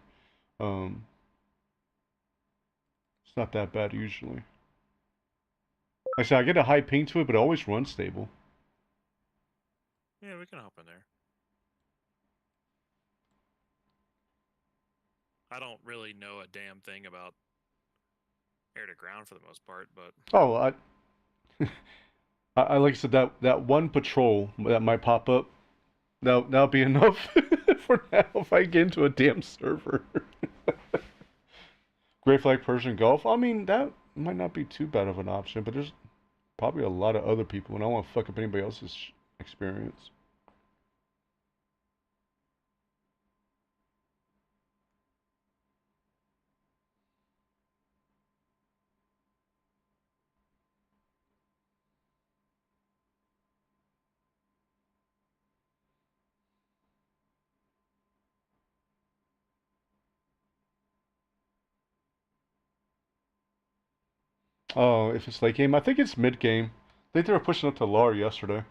it's not that bad usually. Like I said, I get a high ping to it, but it always runs stable. Yeah, we can hop in there. I don't really know a damn thing about air to ground for the most part, but oh, I like I said, that one patrol that might pop up, that'll be enough for now if I get into a damn server. Great Flag Persian Gulf. I mean, that might not be too bad of an option, but there's probably a lot of other people, and I don't want to fuck up anybody else's experience. Oh, if it's late game, I think it's mid game. I think they were pushing up to LAR yesterday.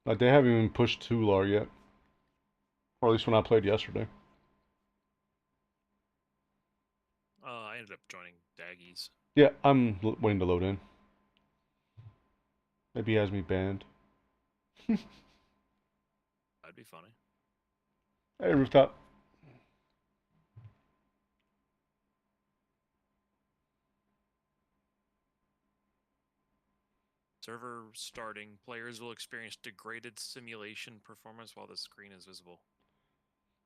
Like they haven't even pushed to LAR yet, or at least when I played yesterday. I ended up joining Daggies. Yeah, I'm waiting to load in. Maybe he has me banned. That'd be funny. Hey, Rooftop. Server starting. Players will experience degraded simulation performance while the screen is visible.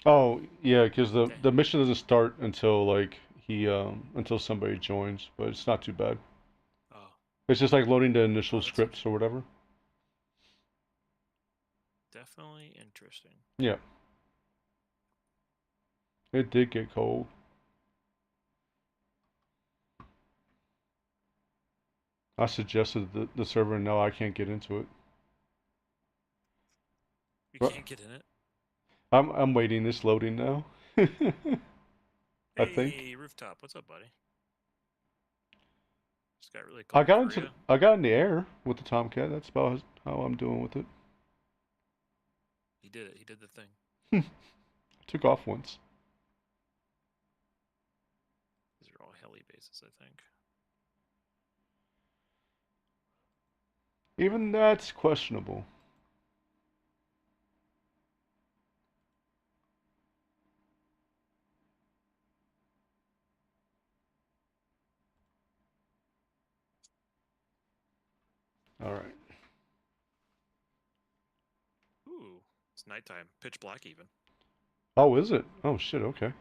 Oh, yeah, because the mission doesn't start until like until somebody joins, but it's not too bad. Oh. It's just like loading the initial scripts or whatever. Definitely interesting. Yeah. It did get cold. I suggested the server, and no, I can't get into it. You can't get in it? I'm waiting. It's loading now. I think. Hey, Rooftop, what's up, buddy? Just got really cold in Korea. I got in the air with the Tomcat. That's about how I'm doing with it. He did it. He did the thing. Took off once. These are all heli bases, I think. Even that's questionable. All right. Ooh, it's nighttime. Pitch black even. Oh, is it? Oh, shit, okay.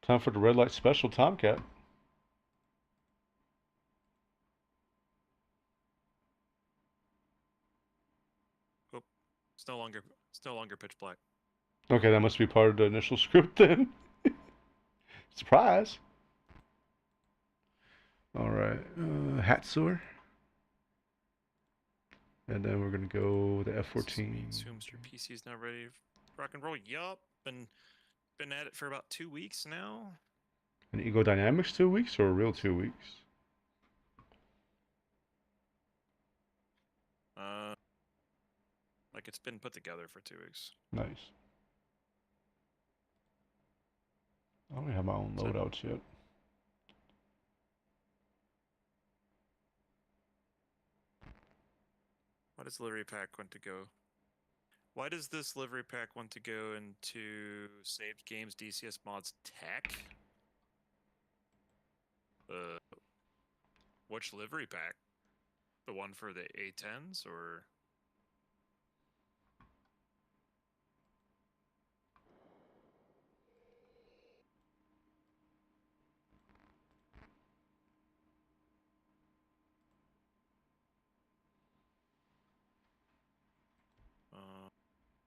Time for the red light special Tomcat. Oh, it's no longer pitch black. Okay, that must be part of the initial script then. Surprise. All right, hat sewer. And then we're gonna go the F-14. Assumes your PC is now ready for rock and roll. Yup, been at it for about 2 weeks now. An Ego Dynamics 2 weeks or a real 2 weeks? Like it's been put together for 2 weeks. Nice. I don't have my own loadouts yet. Why does livery pack want to go? Why does this livery pack want to go into saved games DCS mods tech? Which livery pack? The one for the A10s or?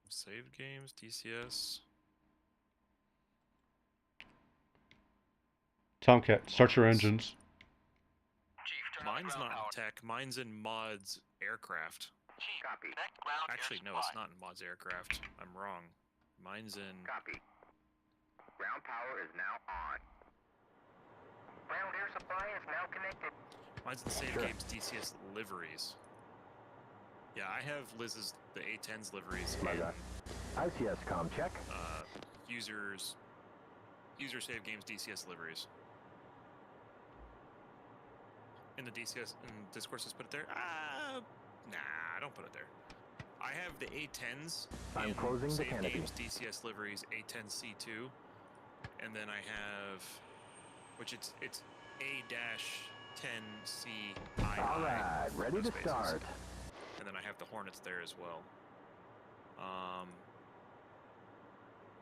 Save games, DCS. Tomcat, start your engines. Chief, Mine's not in tech. Mine's in mods aircraft. Chief, copy. Connect ground Actually, air no, it's supply. not in mods aircraft. I'm wrong. Mine's in. Copy. Ground power is now on. Ground air supply is now connected. Mine's in save games DCS liveries. Yeah, I have Liz's the A10's liveries My in God. ICS com check. user save games DCS liveries. In the DCS in Discourse, just put it there. Nah, don't put it there. I have the A10s I'm in closing the save canopy. games DCS liveries A10C2, and then I have, which it's A-10C. All right, ready to start. And then I have the Hornets there as well.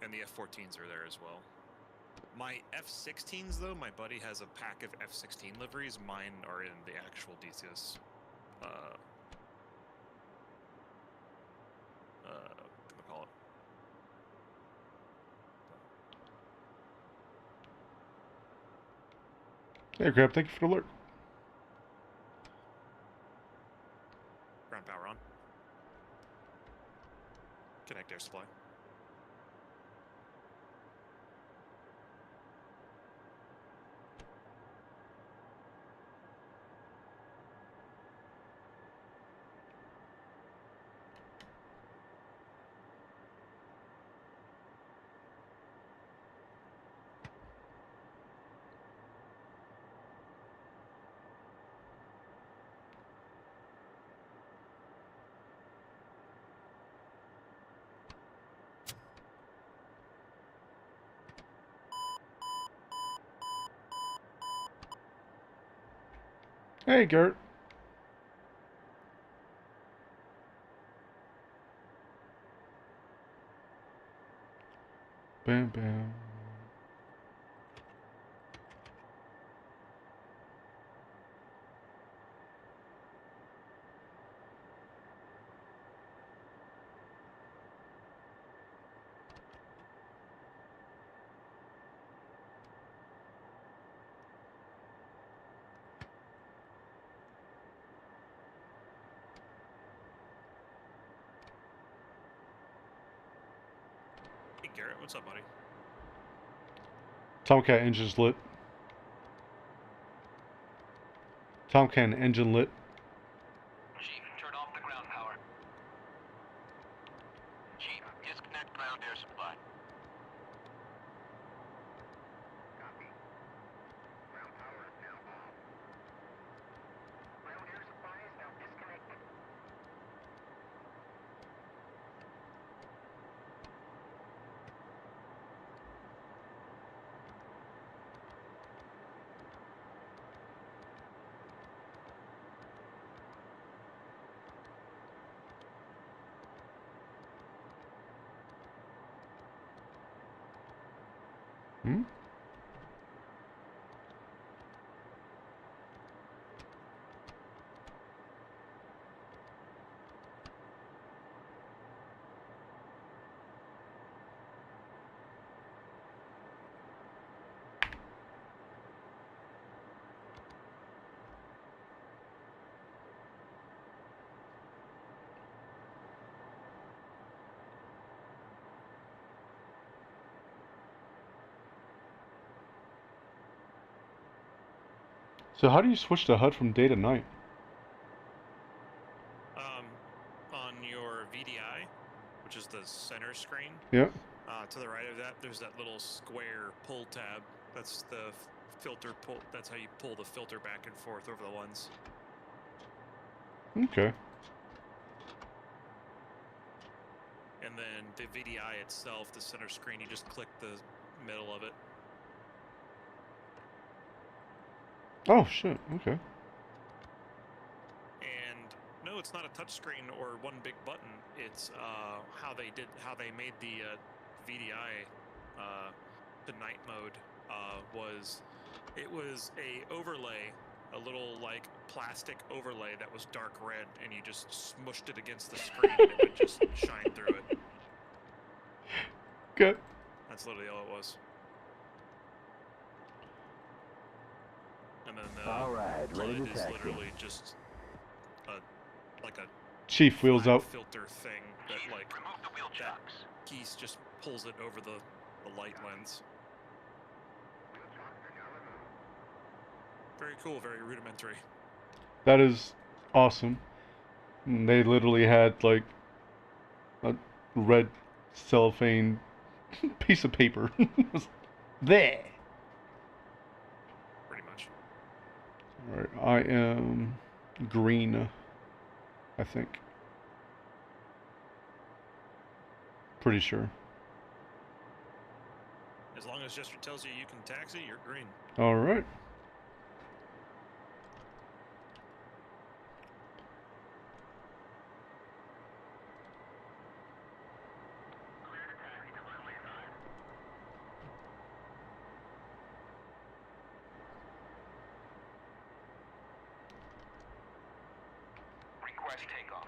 And the F-14s are there as well. My F-16s, though, my buddy has a pack of F-16 liveries. Mine are in the actual DCS. What can I call it? Hey, Grab, thank you for the alert. Ground power on. Connect air supply. Hey, Gert. Bam, bam. Hey, Garrett, what's up, buddy? Tomcat engine's lit. Tomcat engine lit. Chief, turn off the ground power. Chief, disconnect ground air supply. Copy. Ground power is now off. Ground air supply is now disconnected. Hmm? So how do you switch the HUD from day to night? On your VDI, which is the center screen, Yeah. to the right of that, there's that little square pull tab. That's the filter pull. That's how you pull the filter back and forth over the lens. Okay. And then the VDI itself, the center screen, you just click the middle of it. Oh shit. Okay. And no, it's not a touch screen or one big button. It's how they made the VDI to night mode it was a overlay, a little like plastic overlay that was dark red, and you just smushed it against the screen and it would just shine through it. Good. That's literally all it was. And then the All right, ready HUD to is taxi. literally just like a Chief wheels flat out. filter thing that like Remove the wheel that chocks. piece just pulls it over the light lens. Wheel chocks are now removed. Very cool, very rudimentary. That is awesome. And they literally had like a red cellophane piece of paper. There. Pretty much. Alright, I am green, I think. Pretty sure. As long as gesture tells you can taxi, you're green. Alright. Request takeoff.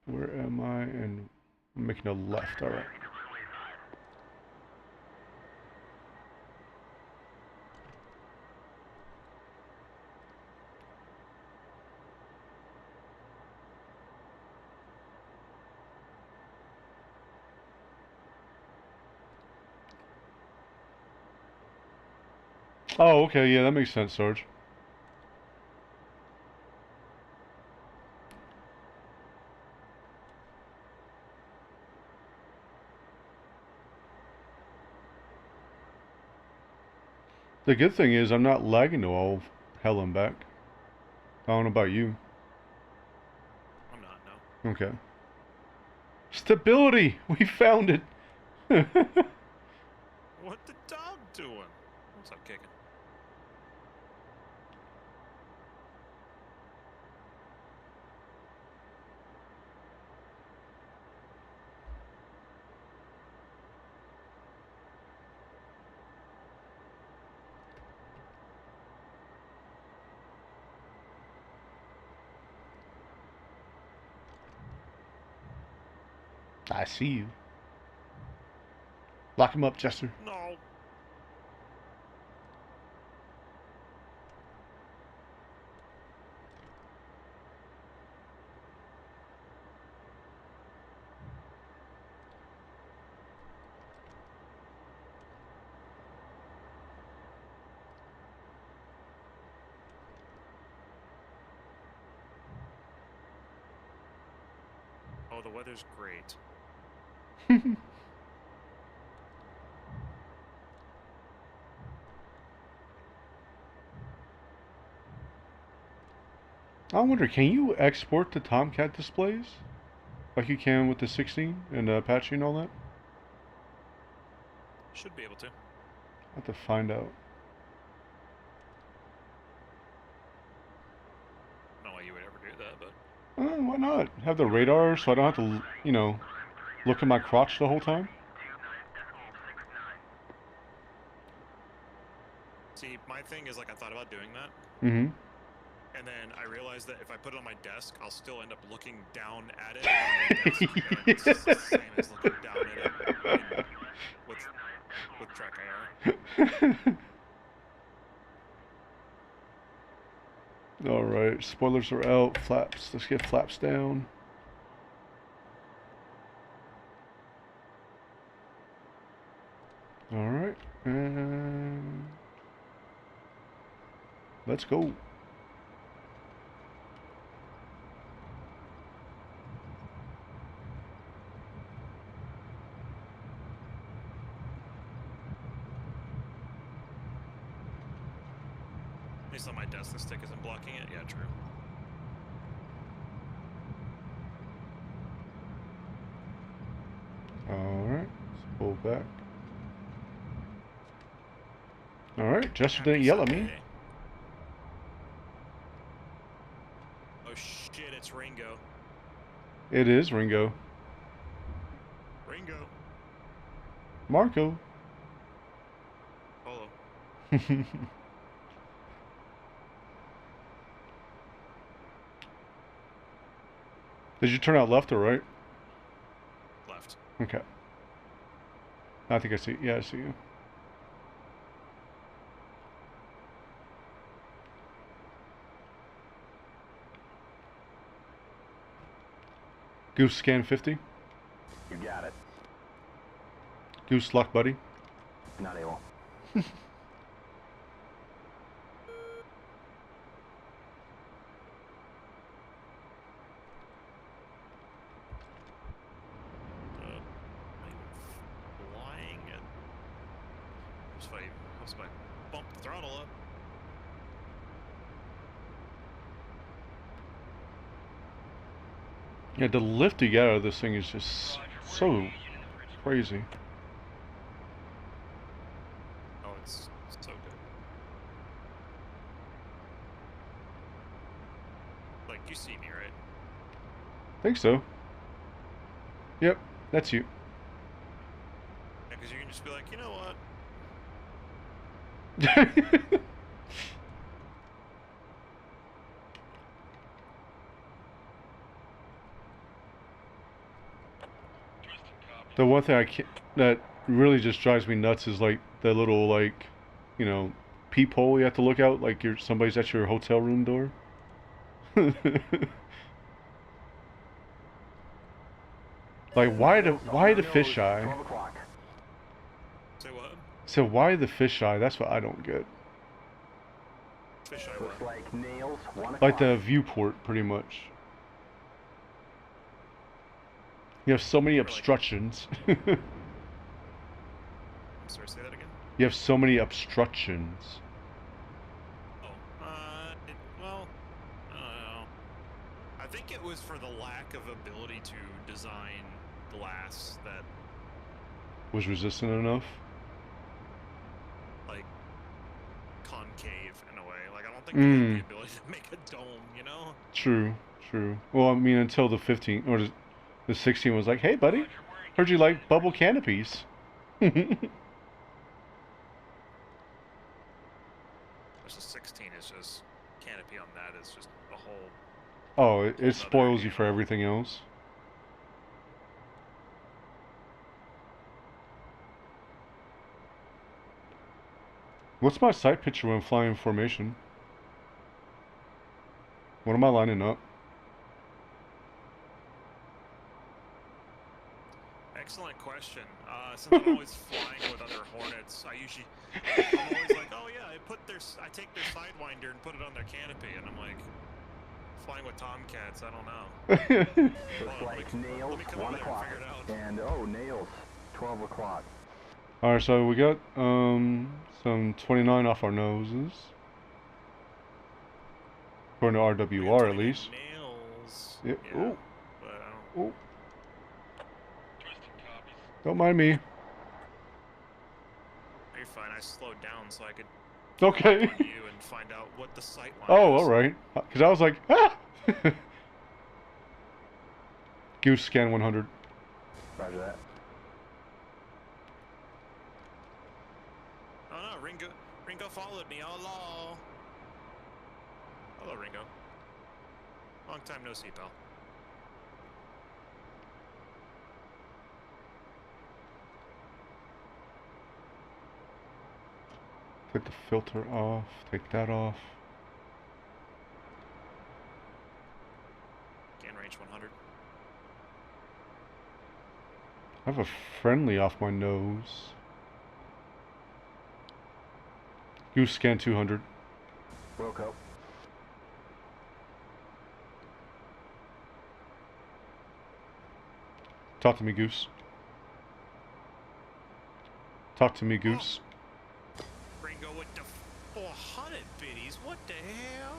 Where am I? And I'm making a left. Alright. Oh, okay, yeah, that makes sense, Sarge. The good thing is I'm not lagging to all hell and back. I don't know about you. I'm not, no. Okay. Stability! We found it! What the dog doing? What's up, kicking? I see you. Lock him up, Jester. No. the weather's great. I wonder, can you export the Tomcat displays like you can with the 16 and Apache and all that? Should be able to. I have to find out. I don't know why you would ever do that, but Why not? Have the radar so I don't have to, you know, look at my crotch the whole time? see, my thing is, like, I thought about doing that, Mm-hmm. and then I realized that if I put it on my desk, I'll still end up looking down at it on my desk, and it's just the same as looking down at it with track IR. All right, spoilers are out. Flaps. Let's get flaps down. All right, and let's go. At least on my desk, the stick isn't blocking it. Yeah, true. All right, let's pull back. All right, Jester didn't yell at me. Oh shit, it's Ringo. It is Ringo. Ringo. Marco. Polo. Did you turn out left or right? Left. Okay. I think I see. Yeah, I see you. Goose scan 50. You got it. Goose luck, buddy. Not able. Flying and helps if I bump the throttle up. Yeah, the lift you get out of this thing is just so crazy. Oh, it's so good. Like, you see me, right? Think so. Yep, that's you. Yeah, because you can just be like, you know what? The one thing that really just drives me nuts is like the little, like, you know, peephole you have to look out like somebody's at your hotel room door. Like, why the fisheye? 12 o'clock. Say what? So why the fisheye? That's what I don't get. Fisheye Looks what? like nails. 1 o'clock. Like the viewport, pretty much. You have so many obstructions. I'm sorry, say that again? You have so many obstructions. Oh, well, I don't know. I think it was for the lack of ability to design glass that, Was resistant enough? like, concave in a way. Like, I don't think they had the ability to make a dome, you know? True, true. Well, I mean, until the 15 or the 16 was like, hey, buddy, heard you like bubble canopies. There's a 16 is just, canopy on that is just a whole... Oh, it spoils you for everything else. What's my sight picture when flying formation? What am I lining up? Excellent question. Since I'm always flying with other Hornets, I'm always like, oh yeah, I take their Sidewinder and put it on their canopy, and I'm like, flying with Tomcats, I don't know. Looks like Nails, Let me come 1 over there and o'clock. figure it out. And, oh, nails, 12 o'clock. Alright, so we got some 29 off our noses. According to RWR at least. Nails. Yeah. Yeah. Oh. But I don't. Oh. Don't mind me. You're fine. I slowed down so I could Okay. on you and find out what the sight line Oh, is. alright. Because I was like, ah! Goose scan 100. Roger that. Oh no, Ringo followed me. Hello. Hello, Ringo. Long time no see, pal. Take the filter off. Take that off. Can range 100. I have a friendly off my nose. Goose scan 200. Wilco. Talk to me, Goose. Talk to me, Goose. Ringo with the 400 biddies. What the hell?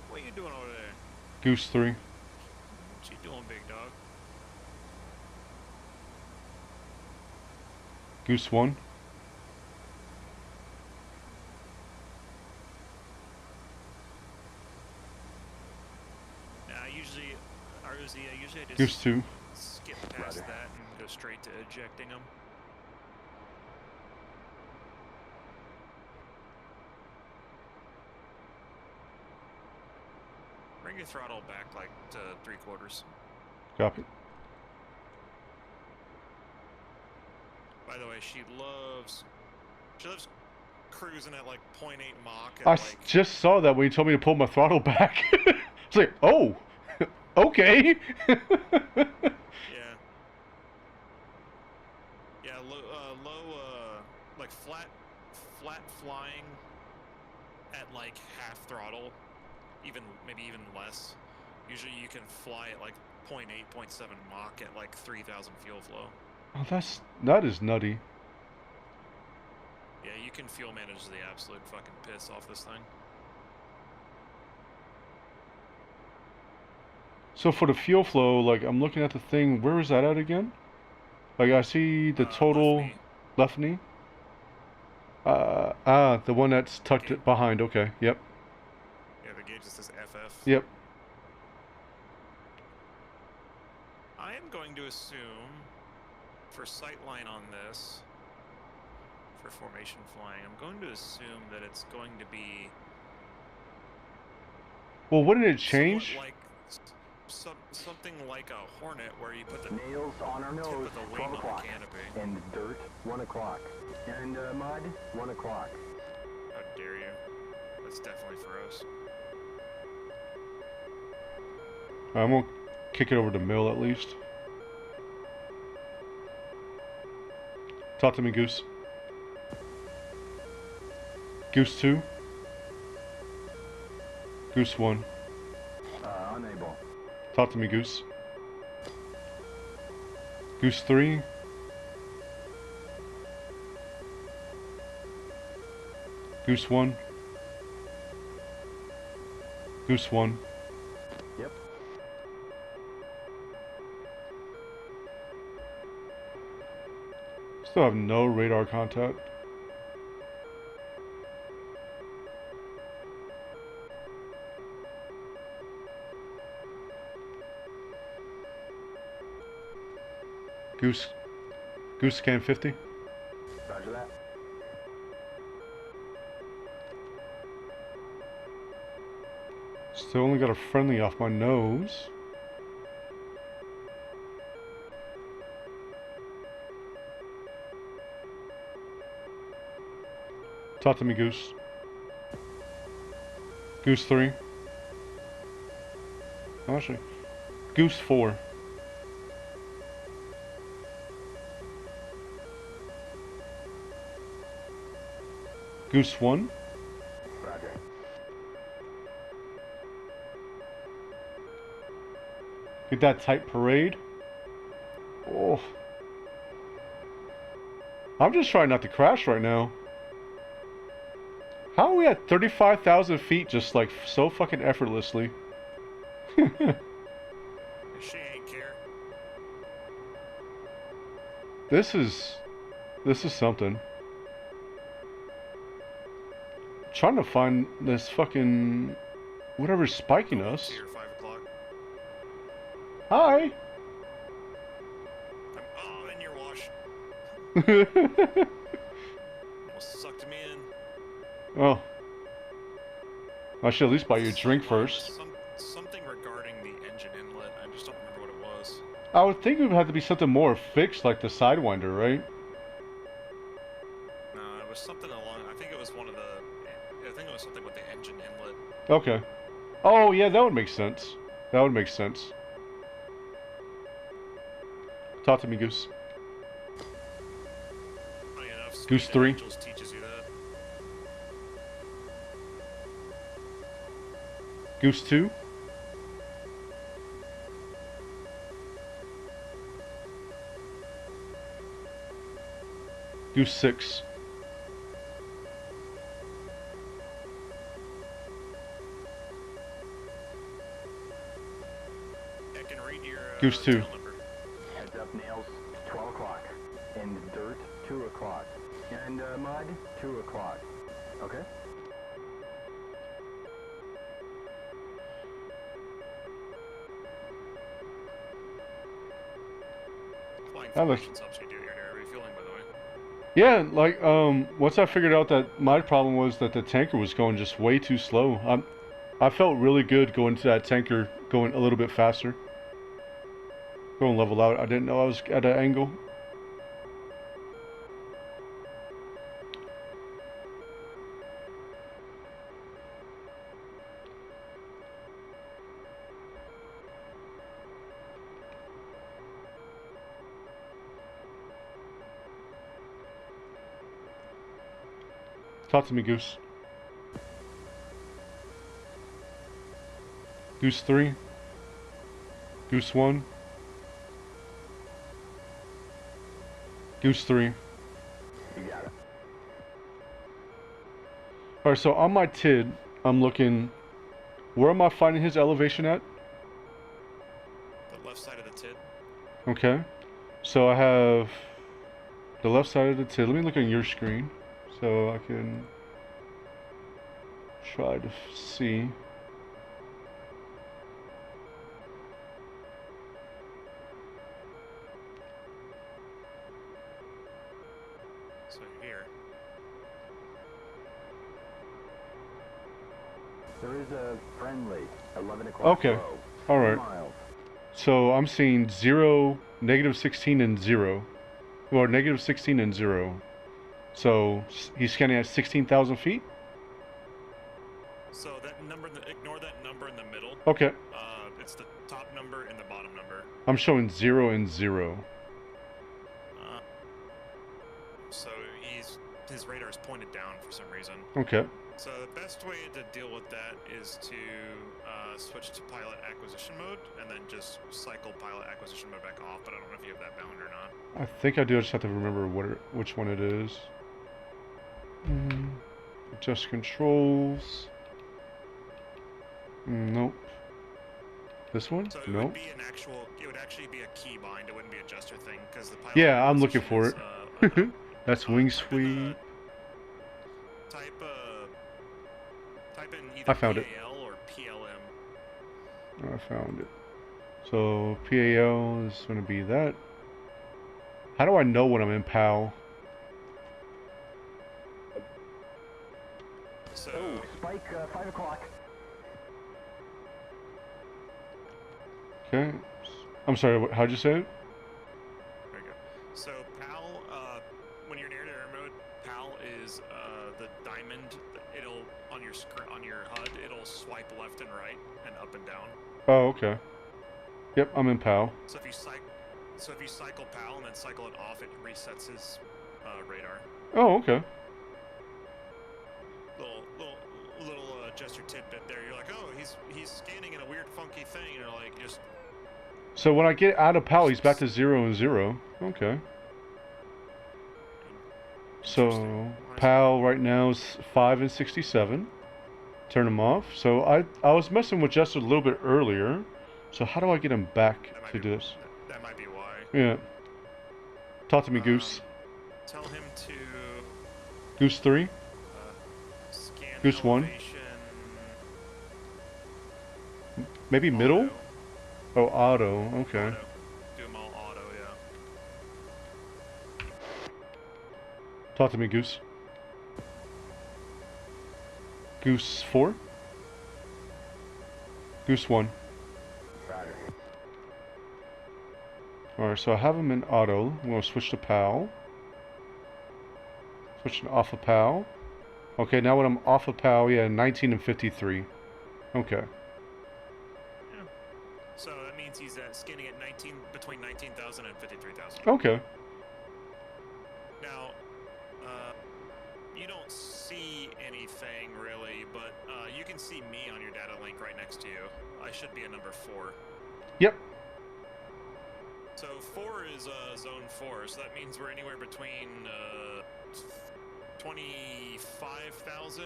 What you doing over there? Goose 3. What you doing, big dog? Goose 1. Usually, ROZ, usually I just Goose 2. skip past that and go straight to ejecting them. Bring your throttle back like to 3/4. Copy. By the way, she loves cruising at like 0.8 Mach. At I like, just saw that when you told me to pull my throttle back. It's like, oh, okay. yeah. Yeah, low, like flat flying at like half throttle, maybe even less. Usually you can fly at like 0.8, 0.7 Mach at like 3,000 fuel flow. Oh, that is nutty. Yeah, you can fuel manage the absolute fucking piss off this thing. So for the fuel flow, like I'm looking at the thing, where is that at again? Like I see the total left knee. The one that's tucked Okay. behind. Okay, yep. Yeah, the gauge says FF. Yep. I am going to assume, for sightline on this, for formation flying, I'm going to assume that it's going to be Well, wouldn't it change? somewhat like something like a Hornet, where you put the Nails on our tip nose, of the wing 12 on the o'clock. canopy. And dirt, 1 o'clock. And mud, 1 o'clock. How dare you? That's definitely for us. I'm gonna kick it over to mill at least. Talk to me, Goose. Goose 2. Goose 1. Unable. Talk to me, Goose. Goose 3. Goose 1. Goose 1. Yep. Still have no radar contact. Goose scan 50. Roger that. Still only got a friendly off my nose. Talk to me, Goose. Goose 3. Oh, actually, Goose 4. Goose 1. Roger. Get that tight parade. Oh. I'm just trying not to crash right now. How are we at 35,000 feet just like so fucking effortlessly? She ain't care. This is something. Trying to find this fucking whatever's spiking us. Here, 5 o'clock. Hi. Oh, in your wash. Almost sucked me in. Oh. I should at least buy you a drink first. Something regarding the engine inlet. I just don't remember what it was. I would think it would have to be something more fixed, like the Sidewinder, right? No, it was something along. I think it was one of the. I think it was something with the engine inlet. Okay. Oh yeah, that would make sense. That would make sense. Talk to me, Goose. Funny enough, Goose 3. Angels teaches you that. Goose 2. Goose 6. I can read your Goose 2. tail number. Heads up, nails, 12 o'clock. And dirt, 2 o'clock. And mud, 2 o'clock. Okay? Flying That looks- formations helps you do your air refueling, by the way. Yeah, like once I figured out that my problem was that the tanker was going just way too slow. I felt really good going to that tanker going a little bit faster. Going level out. I didn't know I was at an angle. Talk to me, Goose. Goose 3. Goose 1. Goose 3. You got it. Alright, so on my TID, I'm looking... Where am I finding his elevation at? The left side of the TID. Okay. So I have the left side of the TID. Let me look on your screen so I can try to see. So here. There is a friendly 11 o'clock. Okay. Row, Alright. 2 miles. So I'm seeing 0, negative 16, and 0. Or negative 16 and 0. So he's scanning at 16,000 feet? So that number, ignore that number in the middle. Okay. It's the top number and the bottom number. I'm showing 0 and 0. So his radar is pointed down for some reason. Okay. So the best way to deal with that is to switch to pilot acquisition mode and then just cycle pilot acquisition mode back off. But I don't know if you have that bound or not. I think I do. I just have to remember which one it is. Adjust controls. Nope. This one? So it Nope. would be an actual. It would actually be a key bind. It wouldn't be adjuster thing because the pilot. Yeah, I'm looking acquisition for is, it. That's wing type in, sweep. Type in either I found it. PAL or PLM. I found it. So PAL is going to be that. How do I know when I'm in PAL? So Oh, spike, 5 o'clock. Okay. I'm sorry. How'd you say it? there you go. So PAL, when you're near air mode, PAL is the diamond. It'll on your HUD. It'll swipe left and right and up and down. Oh, okay. Yep, I'm in PAL. So if you cycle PAL and then cycle it off, it resets his radar. Oh, okay. Little just your tidbit there. You're like, oh, he's scanning in a weird funky thing. You're like, just So when I get out of PAL, he's back to 0 and 0. Okay. So PAL right now is 5 and 67. Turn him off. So I was messing with Jester a little bit earlier. So how do I get him back to do this? That might be why. Yeah. Talk to me, Goose. Tell him to Goose 3. scan Goose 1. elevation. Maybe middle? Auto. Oh, auto. Okay. Auto. Do them all auto, yeah. Talk to me, Goose. Goose 4. Goose 1. Alright, so I have him in auto. I'm going to switch to PAL. Switching off of PAL. Okay, now when I'm off of PAL, yeah, 19 and 53. Okay. Yeah. So that means he's scanning at between 19,000 and 53,000. Okay. Now, you don't see anything really, but you can see me on your data link right next to you. I should be a number 4. Yep. So 4 is zone 4, so that means we're anywhere between 25,000.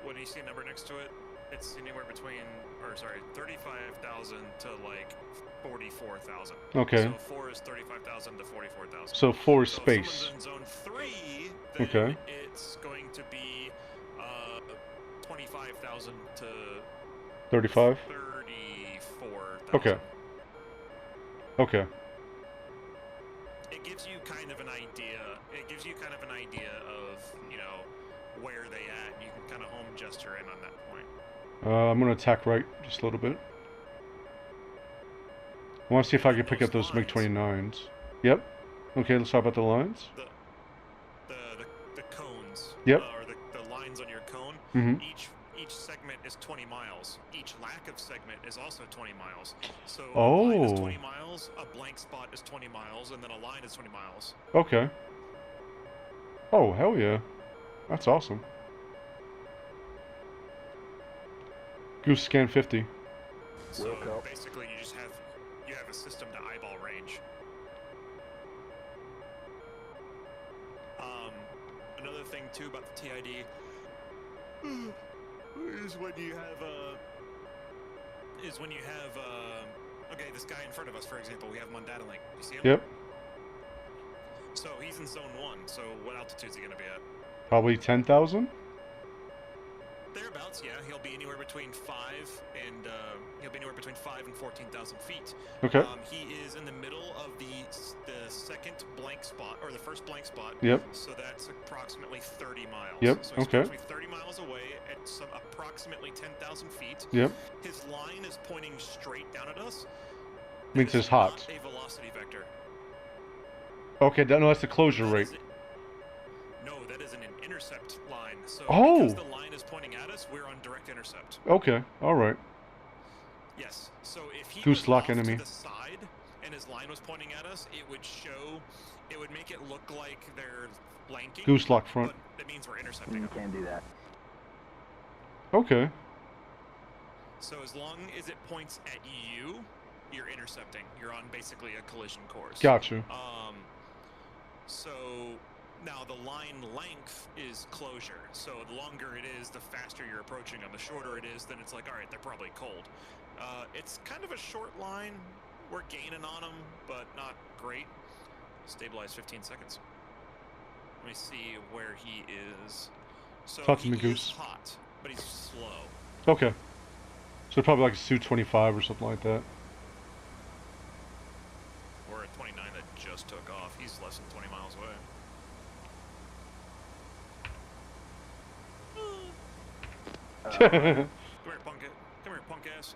When you see a number next to it, it's anywhere between, 35,000 to like 44,000. Okay. So 4 is 35,000 to 44,000. So 4 is So if space. someone's in zone 3, then Okay. it's going to be 25,000 to 35? 34,000. Okay. Okay. It gives you kind of an idea. It gives you kind of an idea of, where they at. You can kind of home gesture in on that point. I'm going to attack right just a little bit. I want to see if I can pick up those MiG-29s. Yep. Okay, let's talk about the lines. The cones. Yep. Or the lines on your cone. Mm-hmm. Each segment is 20 miles. Each lack of segment is also 20 miles. So a Oh. line is 20 miles, a blank spot is 20 miles, and then a line is 20 miles. Okay. Oh, hell yeah. That's awesome. Goose scan 50. So basically you just have a system to eyeball range. Another thing too about the TID is when you have okay, this guy in front of us, for example, we have him on data link. You see him? Yep. So he's in zone 1. So what altitude is he going to be at? Probably 10,000? Thereabouts, yeah. He'll be anywhere between 5 and 14,000 feet. Okay. He is in the middle of the second blank spot, or the first blank spot. Yep. So that's approximately 30 miles. Yep, So he's okay. approximately 30 miles away at approximately 10,000 feet. Yep. His line is pointing straight down at us. Means That it's is hot. not a velocity vector. Okay, no, that's the closure That rate. is no, that is an intercept line. So Oh! because the line is pointing at us, we're on direct intercept. Okay, alright. Yes. So if he Goose was lock off enemy. to the side and his line was pointing at us, it would make it look like they're blanking. Goose lock front. But it means we're intercepting You them. can't do that. Okay. So as long as it points at you, you're intercepting. You're on basically a collision course. Gotcha. So now the line length is closure. So the longer it is, the faster you're approaching them. The shorter it is, then it's like, all right, they're probably cold. It's kind of a short line. We're gaining on them, but not great. Stabilize 15 seconds. Let me see where he is. So Talk to me, he Goose. is hot, but he's slow. Okay. So probably like a Su-25 or something like that. We're at 29 that just took off. He's less than 20 miles away. Come here, punk it. Come here, punk ass.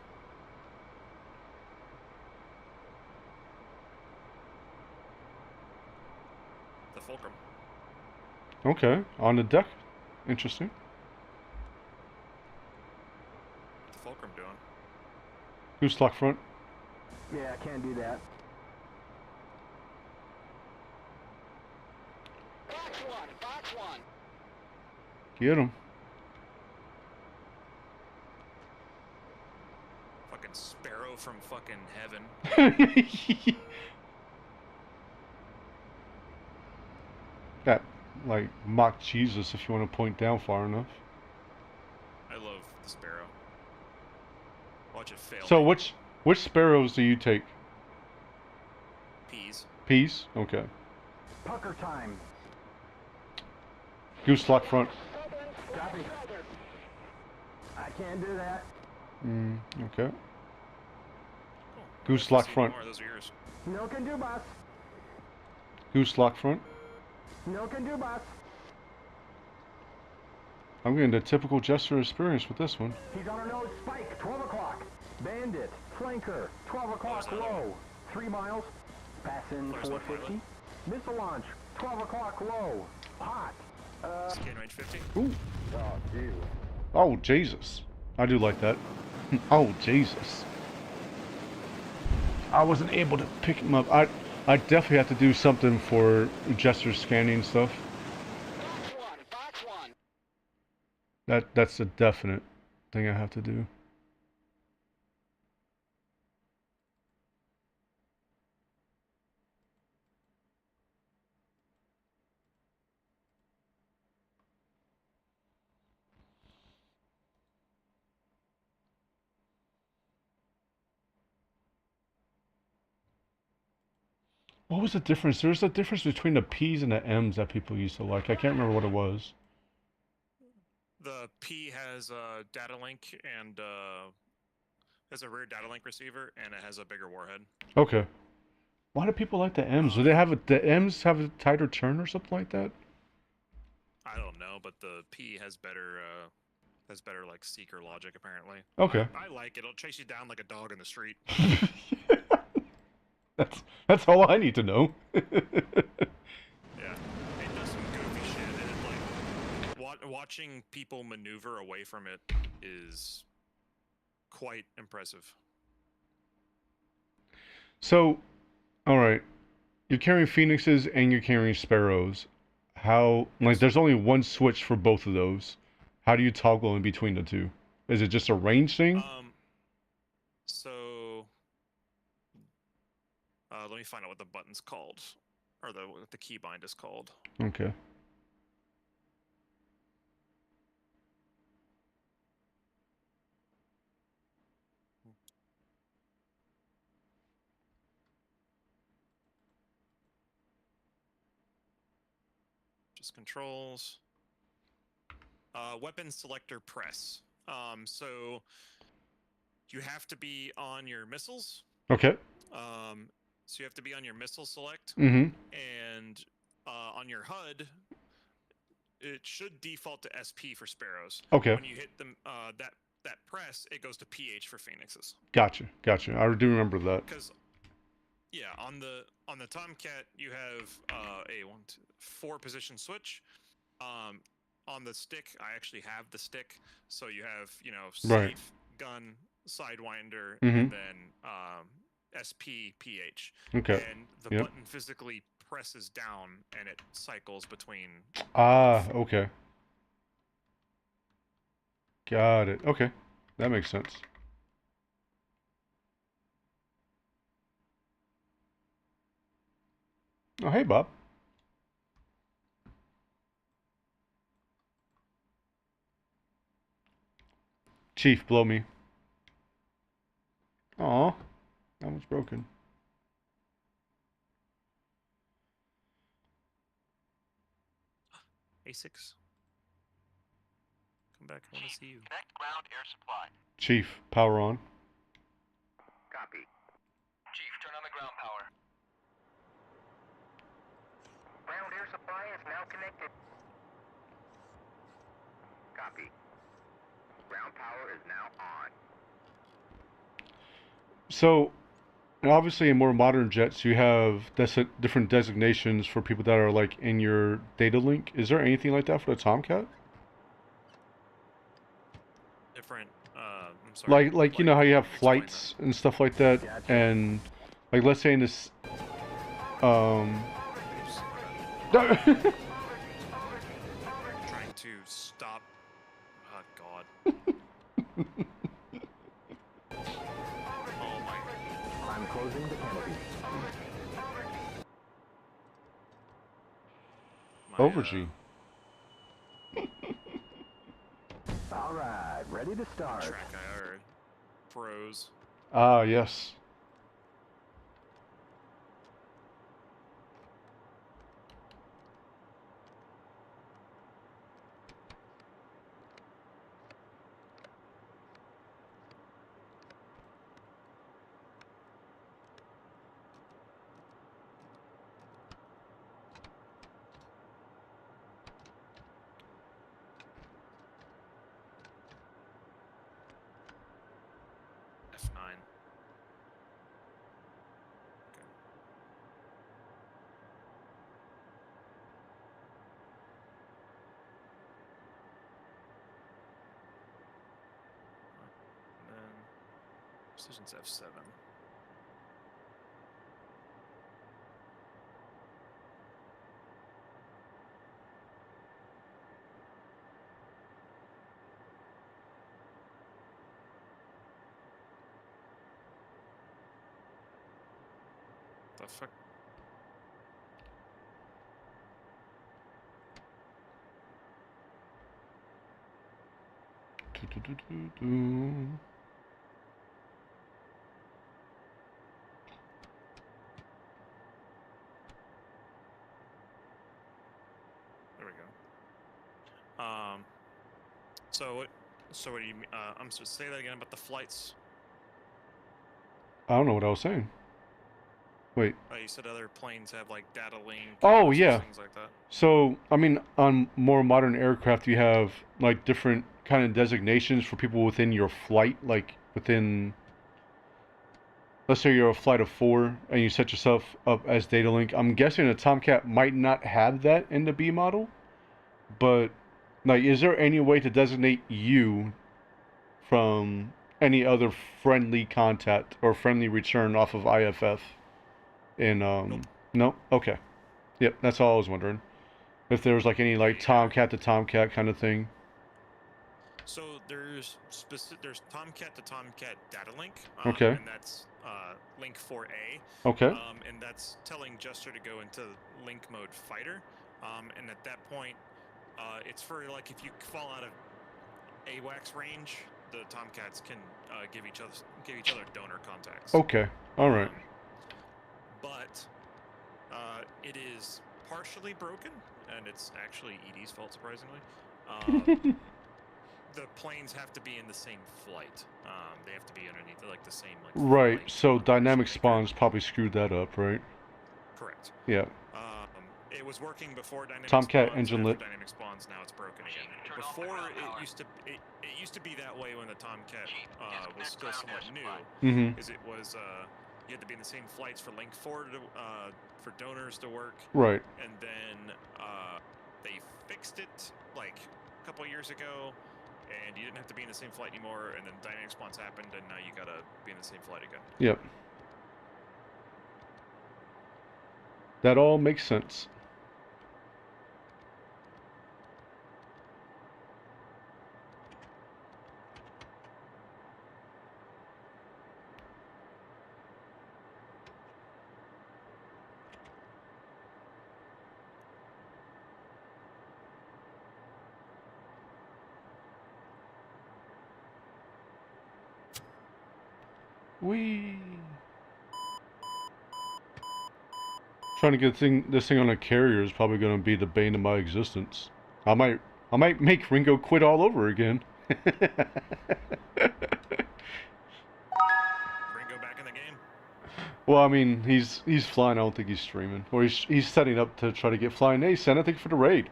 The fulcrum. Okay, on the deck. Interesting. What's the fulcrum doing? Goose lock front. Yeah, I can't do that. Box one. Get him. Fucking sparrow from fucking heaven. That, like, mock Jesus if you want to point down far enough. I love the Sparrow. Watch it fail. So which sparrows do you take? Peas. Peas? Okay. Pucker time. Goose lock front. Copy. I can't do that. Okay. Cool. Goose lock front. More, those are yours. No can do, boss. Goose lock front. No can do, boss. I'm getting the typical Jester experience with this one. He's on our nose. Spike. 12 o'clock. Bandit. Flanker. 12 o'clock. There's another Low. 3 miles. Passing There's no 450. Missile launch. 12 o'clock. Low. Hot. Scan range 50. Ooh. Oh, dude. Oh, Jesus. I do like that. Oh, Jesus. I wasn't able to pick him up. I definitely have to do something for Jester scanning stuff. Box one. That's a definite thing I have to do. What was the difference? There's a difference between the P's and the M's that people used to like. I can't remember what it was. The P has a data link and has a rear data link receiver, and it has a bigger warhead. Okay. Why do people like the M's? Do they have the M's have a tighter turn or something like that? I don't know, but the P has better like seeker logic apparently. Okay. I like it. It'll chase you down like a dog in the street. That's all I need to know. Yeah, it does some goofy shit, and like watching people maneuver away from it is quite impressive. So, all right, you're carrying Phoenixes and you're carrying Sparrows. How, like, there's only one switch for both of those. How do you toggle in between the two? Is it just a range thing? So let me find out what the button's called, or what the keybind is called. Okay. Just controls. Weapon selector press. So you have to be on your missiles. Okay. So you have to be on your missile select, Mm-hmm. and on your HUD, it should default to SP for Sparrows. Okay. When you hit them, that press, it goes to PH for Phoenixes. Gotcha. I do remember that. Because yeah, on the Tomcat you have a 4 position switch. On the stick, I actually have the stick, so you have safe, Right. gun, sidewinder, Mhm. and then SP PH. Okay. And the Yep. button physically presses down, and it cycles between. Ah, okay. Got it. Okay. That makes sense. Oh, hey, Bob. Chief, blow me. Aw, that one's broken. A6. Come back. I want to see you. Connect ground air supply. Chief, power on. Copy. Chief, turn on the ground power. Ground air supply is now connected. Copy. Ground power is now on. So, obviously in more modern jets, you have different designations for people that are like in your data link. Is there anything like that for the Tomcat? Different. I'm sorry. Like you know how you have explain flights and stuff like that, Gotcha. and like let's say in this, Trying to stop. Oh God. Oh my Over G. All right, ready to start. Track IR pros. Ah, yes. F9. And then precision's F7. The fuck? Do-do-do-do-do. There we go. So what do you mean? I'm supposed to say that again about the flights. I don't know what I was saying. Wait. You said other planes have like data link. Oh, yeah. Things like that. So, I mean, on more modern aircraft, you have like different kind of designations for people within your flight, like within, let's say you're a flight of 4 and you set yourself up as data link. I'm guessing a Tomcat might not have that in the B model, but like, is there any way to designate you from any other friendly contact or friendly return off of IFF? In Nope. No? Okay. Yep, that's all I was wondering. If there was like any like Tomcat to Tomcat kind of thing. So there's Tomcat to Tomcat data link. Okay. And that's link 4A. Okay. And that's telling Jester to go into link mode fighter. And at that point, it's for like if you fall out of AWACS range, the Tomcats can give each other donor contacts. Okay. All right. But it is partially broken, and it's actually ED's fault, surprisingly. The planes have to be in the same flight. They have to be underneath like the same like. Right. flight So dynamic maker. spawns probably screwed that up, right? Correct. Yeah. It was working before dynamic Tomcat spawns, engine and lit. after dynamic spawns, now it's broken again. Turn on the Before ground power. it used to be that way when the Tomcat was still ground somewhat air new. supply. Mm-hmm. Is it was you had to be in the same flights for link 4 to for donors to work. Right. And then they fixed it like a couple years ago, and you didn't have to be in the same flight anymore. And then dynamic spawns happened, and now you gotta be in the same flight again. Yep. That all makes sense. Whee! Trying to get this thing on a carrier is probably going to be the bane of my existence. I might make Ringo quit all over again. Ringo back in the game. Well, I mean, he's flying. I don't think he's streaming, or he's setting up to try to get flying. Hey, Santa, thank you for the raid.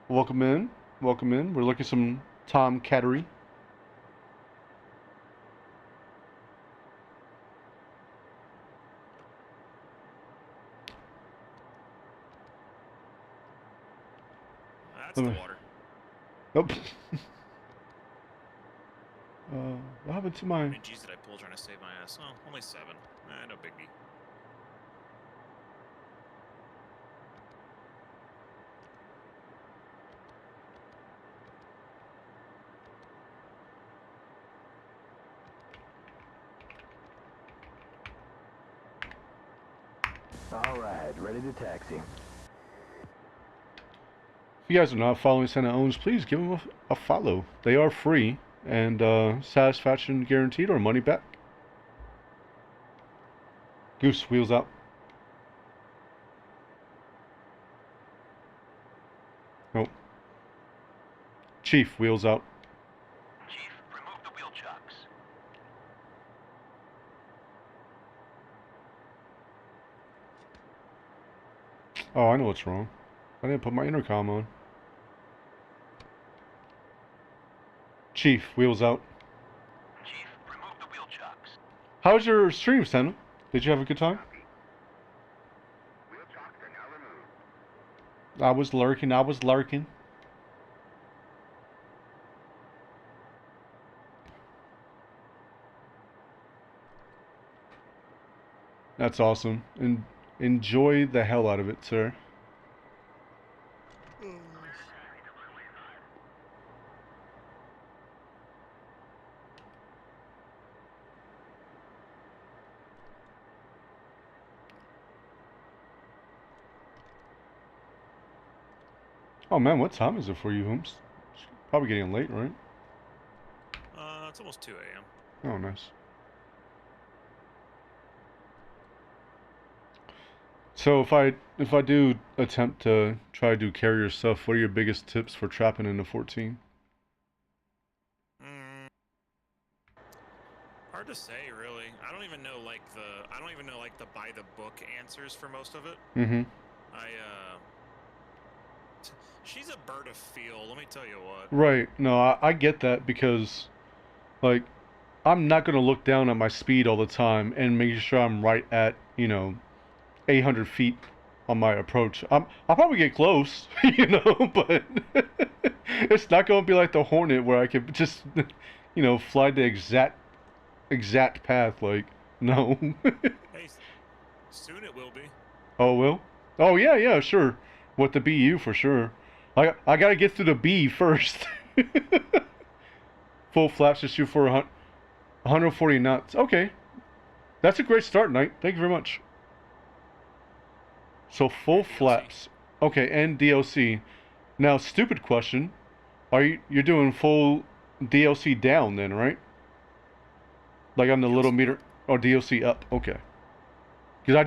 Welcome in, welcome in. We're looking at some Tomcattery. That's the water. Nope. What happened to my? How many G's did I pull trying to save my ass? Oh, only 7. No biggie. All right, ready to taxi. If you guys are not following Santa Owns, please give them a follow. They are free and satisfaction guaranteed or money back. Goose, wheels out. Nope. Chief, wheels out. Chief, remove the wheel chocks. Oh, I know what's wrong. I didn't put my intercom on. Chief, wheels out. Chief, remove the wheel chocks. How was your stream, Santa? Did you have a good time? Wheel chocks are now removed. I was lurking. That's awesome. And enjoy the hell out of it, sir. Oh man, what time is it for you, Holmes? It's probably getting late, right? It's almost 2 a.m. Oh, nice. So if I do attempt to try to do carrier stuff, what are your biggest tips for trapping into 14? Hard to say, really. I don't even know like the by the book answers for most of it. Mm-hmm. She's a bird of feel, let me tell you what. Right. No, I get that because, like, I'm not gonna look down at my speed all the time and make sure I'm right at, 800 feet on my approach. I'll probably get close, but it's not gonna be like the Hornet where I could just, fly the exact path. Like, no. Hey, soon it will be. Oh, it will? Oh, yeah, sure. With the BU for sure. I gotta get through the B first. Full flaps to shoot for 140 knots. Okay. That's a great start, Knight. Thank you very much. So full flaps. Okay, and DLC. Now, stupid question. You're doing full DLC down then, right? Like on the little meter or DLC up. Okay. Because I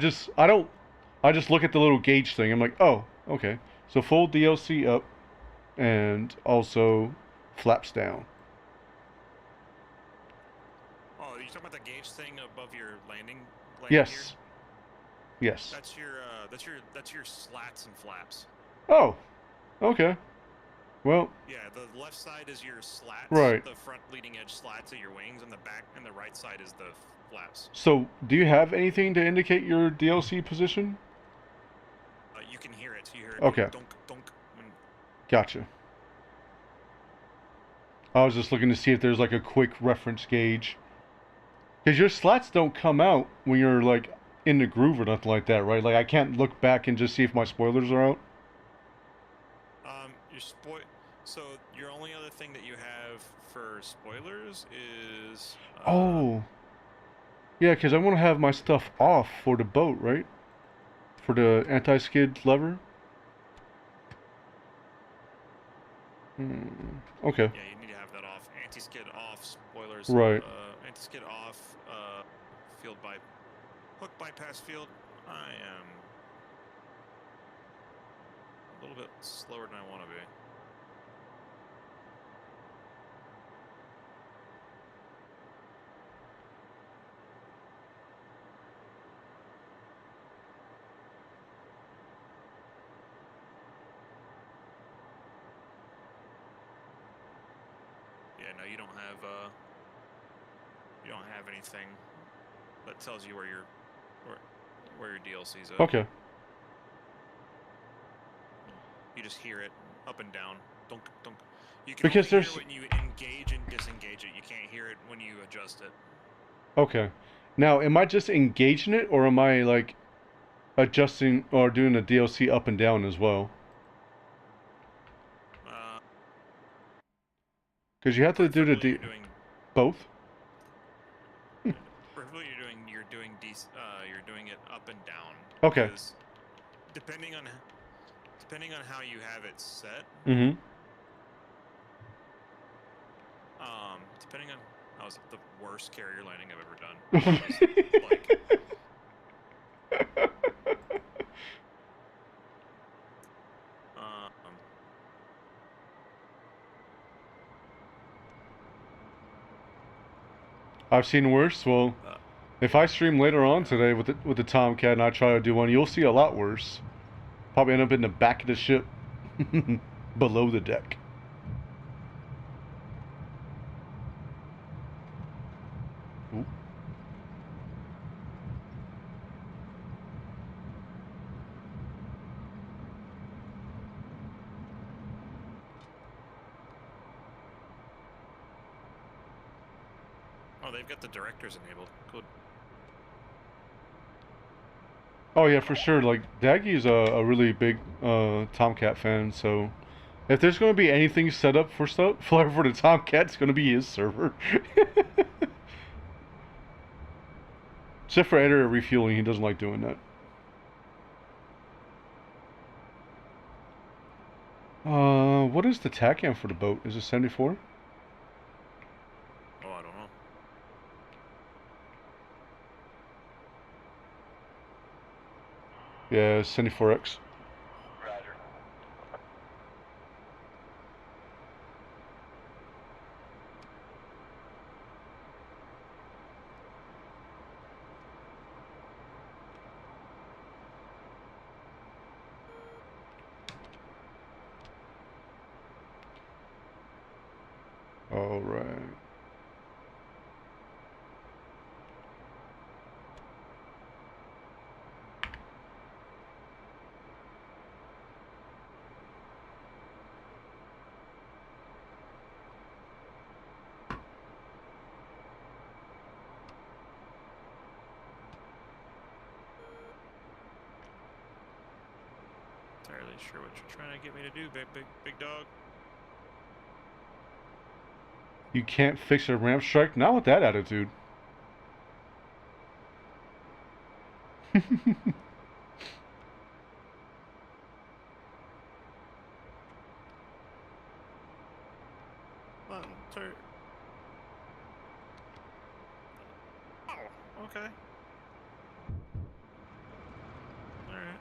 just look at the little gauge thing. I'm like, oh, okay. So full DLC up and also flaps down. Oh, you talking about the gauge thing above your landing Yes. gear? Yes. That's your slats and flaps. Oh. Okay. Well. Yeah, the left side is your slats. Right. The front leading edge slats of your wings, and the back and the right side is the flaps. So, do you have anything to indicate your DLC position? You can hear it. You hear it. Okay. Dunk, dunk. Gotcha. I was just looking to see if there's like a quick reference gauge. Because your slats don't come out when you're like in the groove or nothing like that, right? Like I can't look back and just see if my spoilers are out. So your only other thing that you have for spoilers is. Oh. Yeah, because I want to have my stuff off for the boat, right? For the anti-skid lever. Okay. Yeah, you need to have that off. Anti-skid off, spoilers. Right. Anti-skid off, field by hook bypass field. I am a little bit slower than I want to be. Yeah, no, you don't have anything that tells you where your DLC's at. Okay. You just hear it up and down. Dunk, dunk. You can Because only there's hear it when you engage and disengage it. You can't hear it when you adjust it. Okay. Now, am I just engaging it, or am I like adjusting or doing the DLC up and down as well? Because you have to do the both. Preferably you're doing it up and down. Okay. Depending on, depending on how you have it set, Mm-hmm. depending on, that was the worst carrier landing I've ever done. It was, like, I've seen worse. Well, if I stream later on today with the Tomcat and I try to do one, you'll see a lot worse. Probably end up in the back of the ship, below the deck. Ooh. oh, they've got the directors enabled. Good. Oh yeah, for sure. Like Daggy's a really big Tomcat fan, so if there's going to be anything set up for the Tomcat, it's going to be his server. Except for editor refueling, he doesn't like doing that. What is the TACAM for the boat? Is it 74? Oh, I don't know. Yeah, 74X. Roger. All right. Entirely sure what you're trying to get me to do, big dog. You can't fix a ramp strike? Not with that attitude. Well, oh, okay. Alright.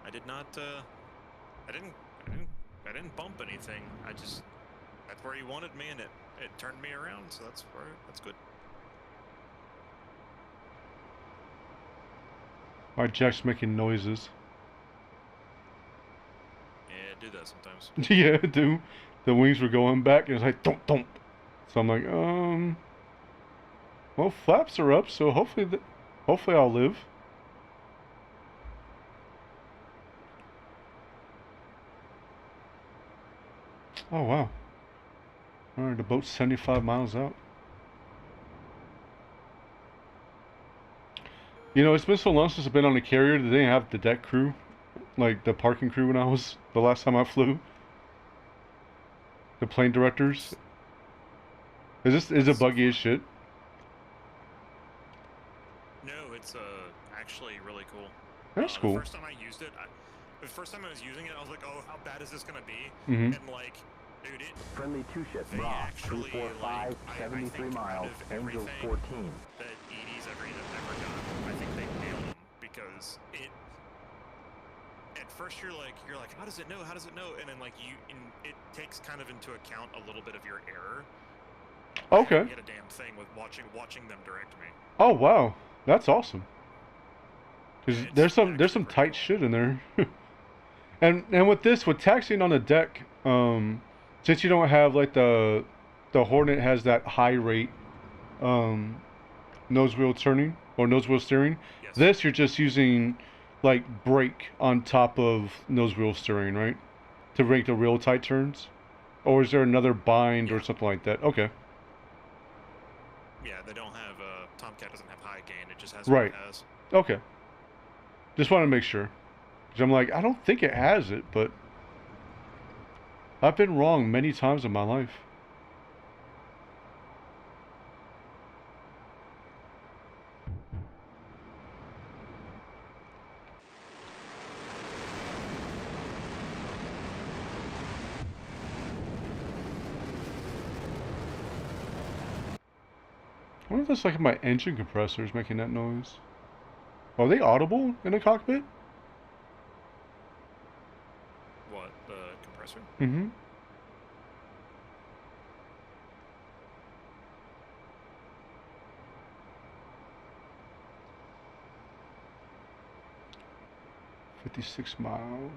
I did not, I didn't bump anything. That's where he wanted me, and it turned me around, so that's good. My jack's making noises. Yeah, do that sometimes. Yeah, dude. The wings were going back, and it's like, don't, don't. So I'm like, well, flaps are up, so hopefully I'll live. Oh, wow. Alright, the boat's 75 miles out. You know, it's been so long since I've been on a carrier that they didn't have the deck crew. Like, the parking crew when I was, the last time I flew. The plane directors. Is it buggy as shit? No, it's actually really cool. That's cool. The first time I used it, the first time I was using it, I was like, oh, how bad is this gonna be? Mm-hmm. And like, dude, Friendly two-ship, they Bra, actually, 345, like, 73 I think miles, out of Angels everything 14. that ED's ever done, I think they nailed them, because at first you're like, how does it know? How does it know? And then like it takes kind of into account a little bit of your error. Okay. I get a damn thing with watching them direct me. Oh wow, that's awesome. Cause Yeah, there's some pretty tight cool. shit in there. and with taxiing on the deck, since you don't have like the Hornet has that high rate nose wheel turning or nose wheel steering. Yes. This you're just using like brake on top of nose wheel steering, right? To make the real tight turns? Or is there another bind or something like that? Okay. Yeah, they don't have Tomcat doesn't have high gain. It just has Right. what it has. Okay. Just want to make sure. 'Cause I'm like, I don't think it has it, but I've been wrong many times in my life. wonder if that's like my engine compressors making that noise. Are they audible in the cockpit? What, the compressor? Mm-hmm. $56 miles.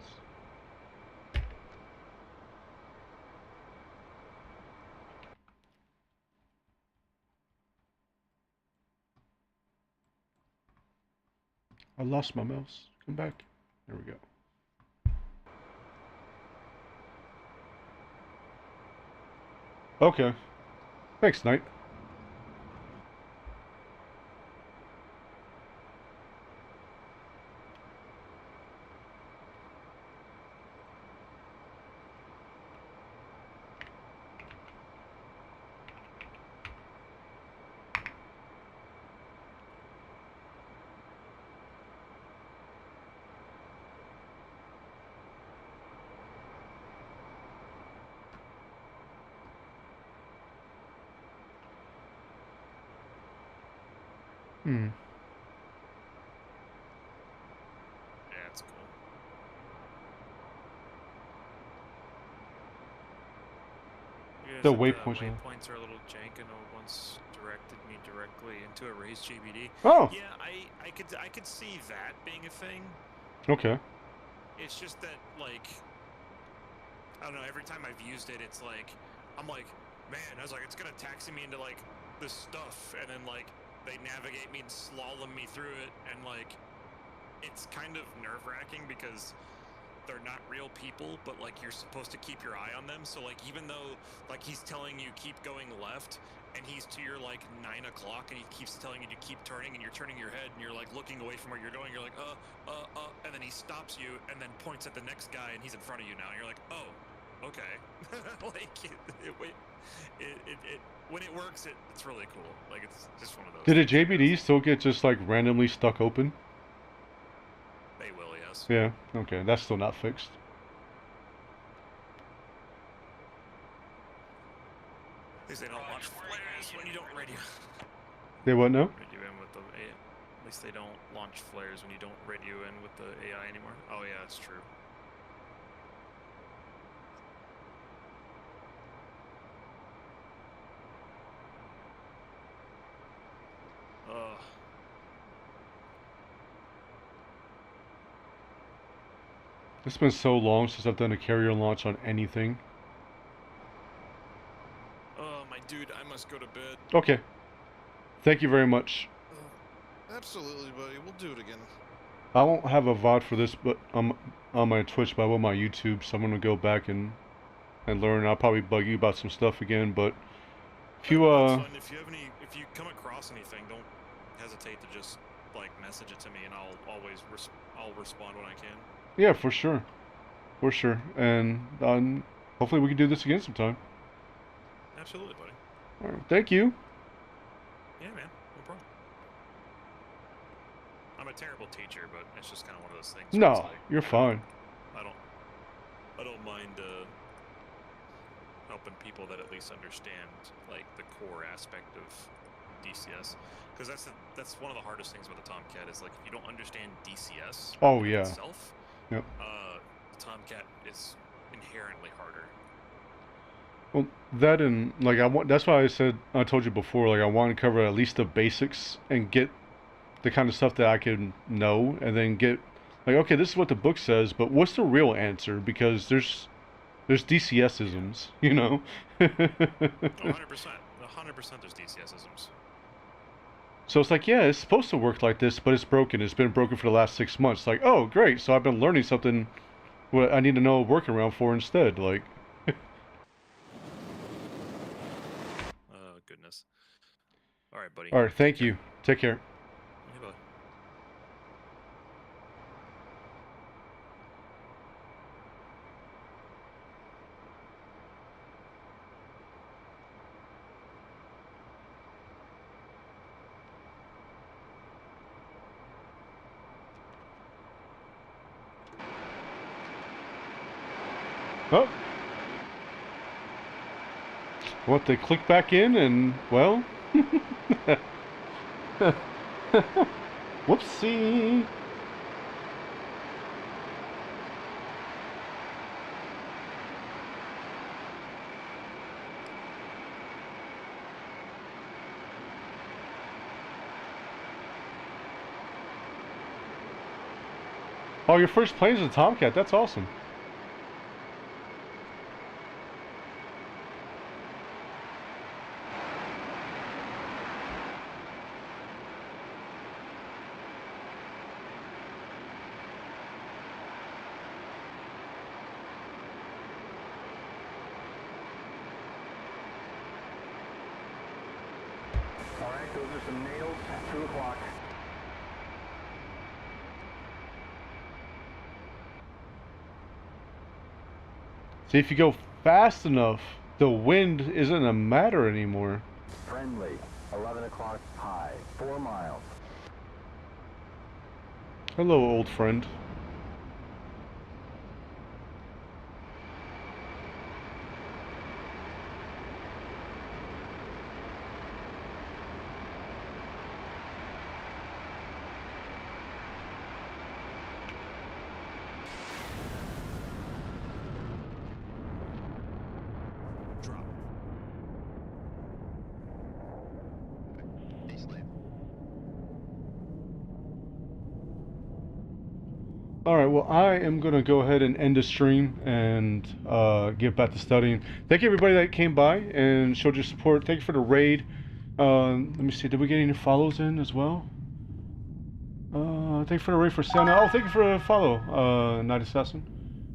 I lost my mouse. Come back. There we go. Okay. Thanks, Knight. Hmm. Yeah, it's cool. The The waypoints waypoints are a little jank, and once directed me directly into a raised GBD. Oh. Yeah, I could see that being a thing. Okay. It's just that, like, I don't know, every time I've used it, it's like, I'm like, man, I was like, it's gonna taxi me into, like, this stuff, and then, like, they navigate me and slalom me through it, and, like, it's kind of nerve-wracking because they're not real people, but, like, you're supposed to keep your eye on them, so, like, even though, like, he's telling you keep going left, and he's to your, like, 9 o'clock, and he keeps telling you to keep turning, and you're turning your head, and you're, like, looking away from where you're going, you're like, and then he stops you, and then points at the next guy, and he's in front of you now, and you're like, oh, okay. Like, when it works, it's really cool. Like, it's just one of those. Did a JBD still get just, like, randomly stuck open? They will, yes. Yeah, okay. That's still not fixed. Because they don't launch flares when you don't radio. They what now? Radio in with the AI. At least they don't launch flares when you don't radio in with the AI anymore. Oh yeah, that's true. Ugh. It's been so long since I've done a carrier launch on anything. Oh, my dude, I must go to bed. Okay. Thank you very much. Absolutely, buddy. We'll do it again. I won't have a VOD for this, but on my Twitch, but I will my YouTube, so I'm gonna go back and learn. I'll probably bug you about some stuff again, but if you That's fun. If you come across anything, don't hesitate to just like message it to me, and I'll respond when I can. Yeah, for sure, and hopefully we can do this again sometime. Absolutely, buddy. All right, thank you. Yeah, man, no problem. I'm a terrible teacher, but it's just kind of one of those things. Where it's No, like, you're fine. I don't mind helping people that at least understand like the core aspect of DCS, because that's one of the hardest things about the Tomcat is like if you don't understand DCS itself, yep. The Tomcat is inherently harder. Well, that and like that's why I told you before, like I want to cover at least the basics and get the kind of stuff that I can know, and then get like, okay, this is what the book says, but what's the real answer? Because there's DCS-isms, you know. 100%, 100% there's DCS-isms. So it's like, yeah, it's supposed to work like this, but it's broken. It's been broken for the last 6 months. Like, oh, great. So I've been learning something what I need to know a workaround for instead. Like, oh, goodness. All right, buddy. all right, thank you. Take care. Hey, bud. Oh. What, they click back in and, well... Whoopsie. Oh, your first plane is a Tomcat. That's awesome. All right, those are some nails. 2 o'clock. See, if you go fast enough, the wind isn't a matter anymore. Friendly. 11 o'clock high. 4 miles. Hello, old friend. Drop. Alright, well, I am going to go ahead and end the stream and get back to studying. Thank you, everybody that came by and showed your support. Thank you for the raid. Let me see, did we get any follows in as well? Thank you for the raid for Santa. Oh, thank you for the follow, Night Assassin.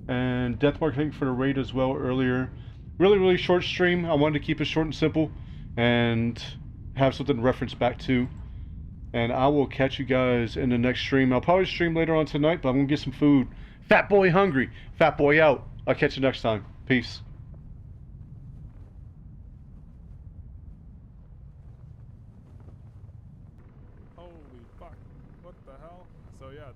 And Deathmark, thank you for the raid as well earlier. Really short stream. I wanted to keep it short and simple and have something to reference back to. And I will catch you guys in the next stream. I'll probably stream later on tonight, but I'm going to get some food. Fat boy hungry. Fat boy out. I'll catch you next time. Peace. Holy fuck. What the hell? So yeah.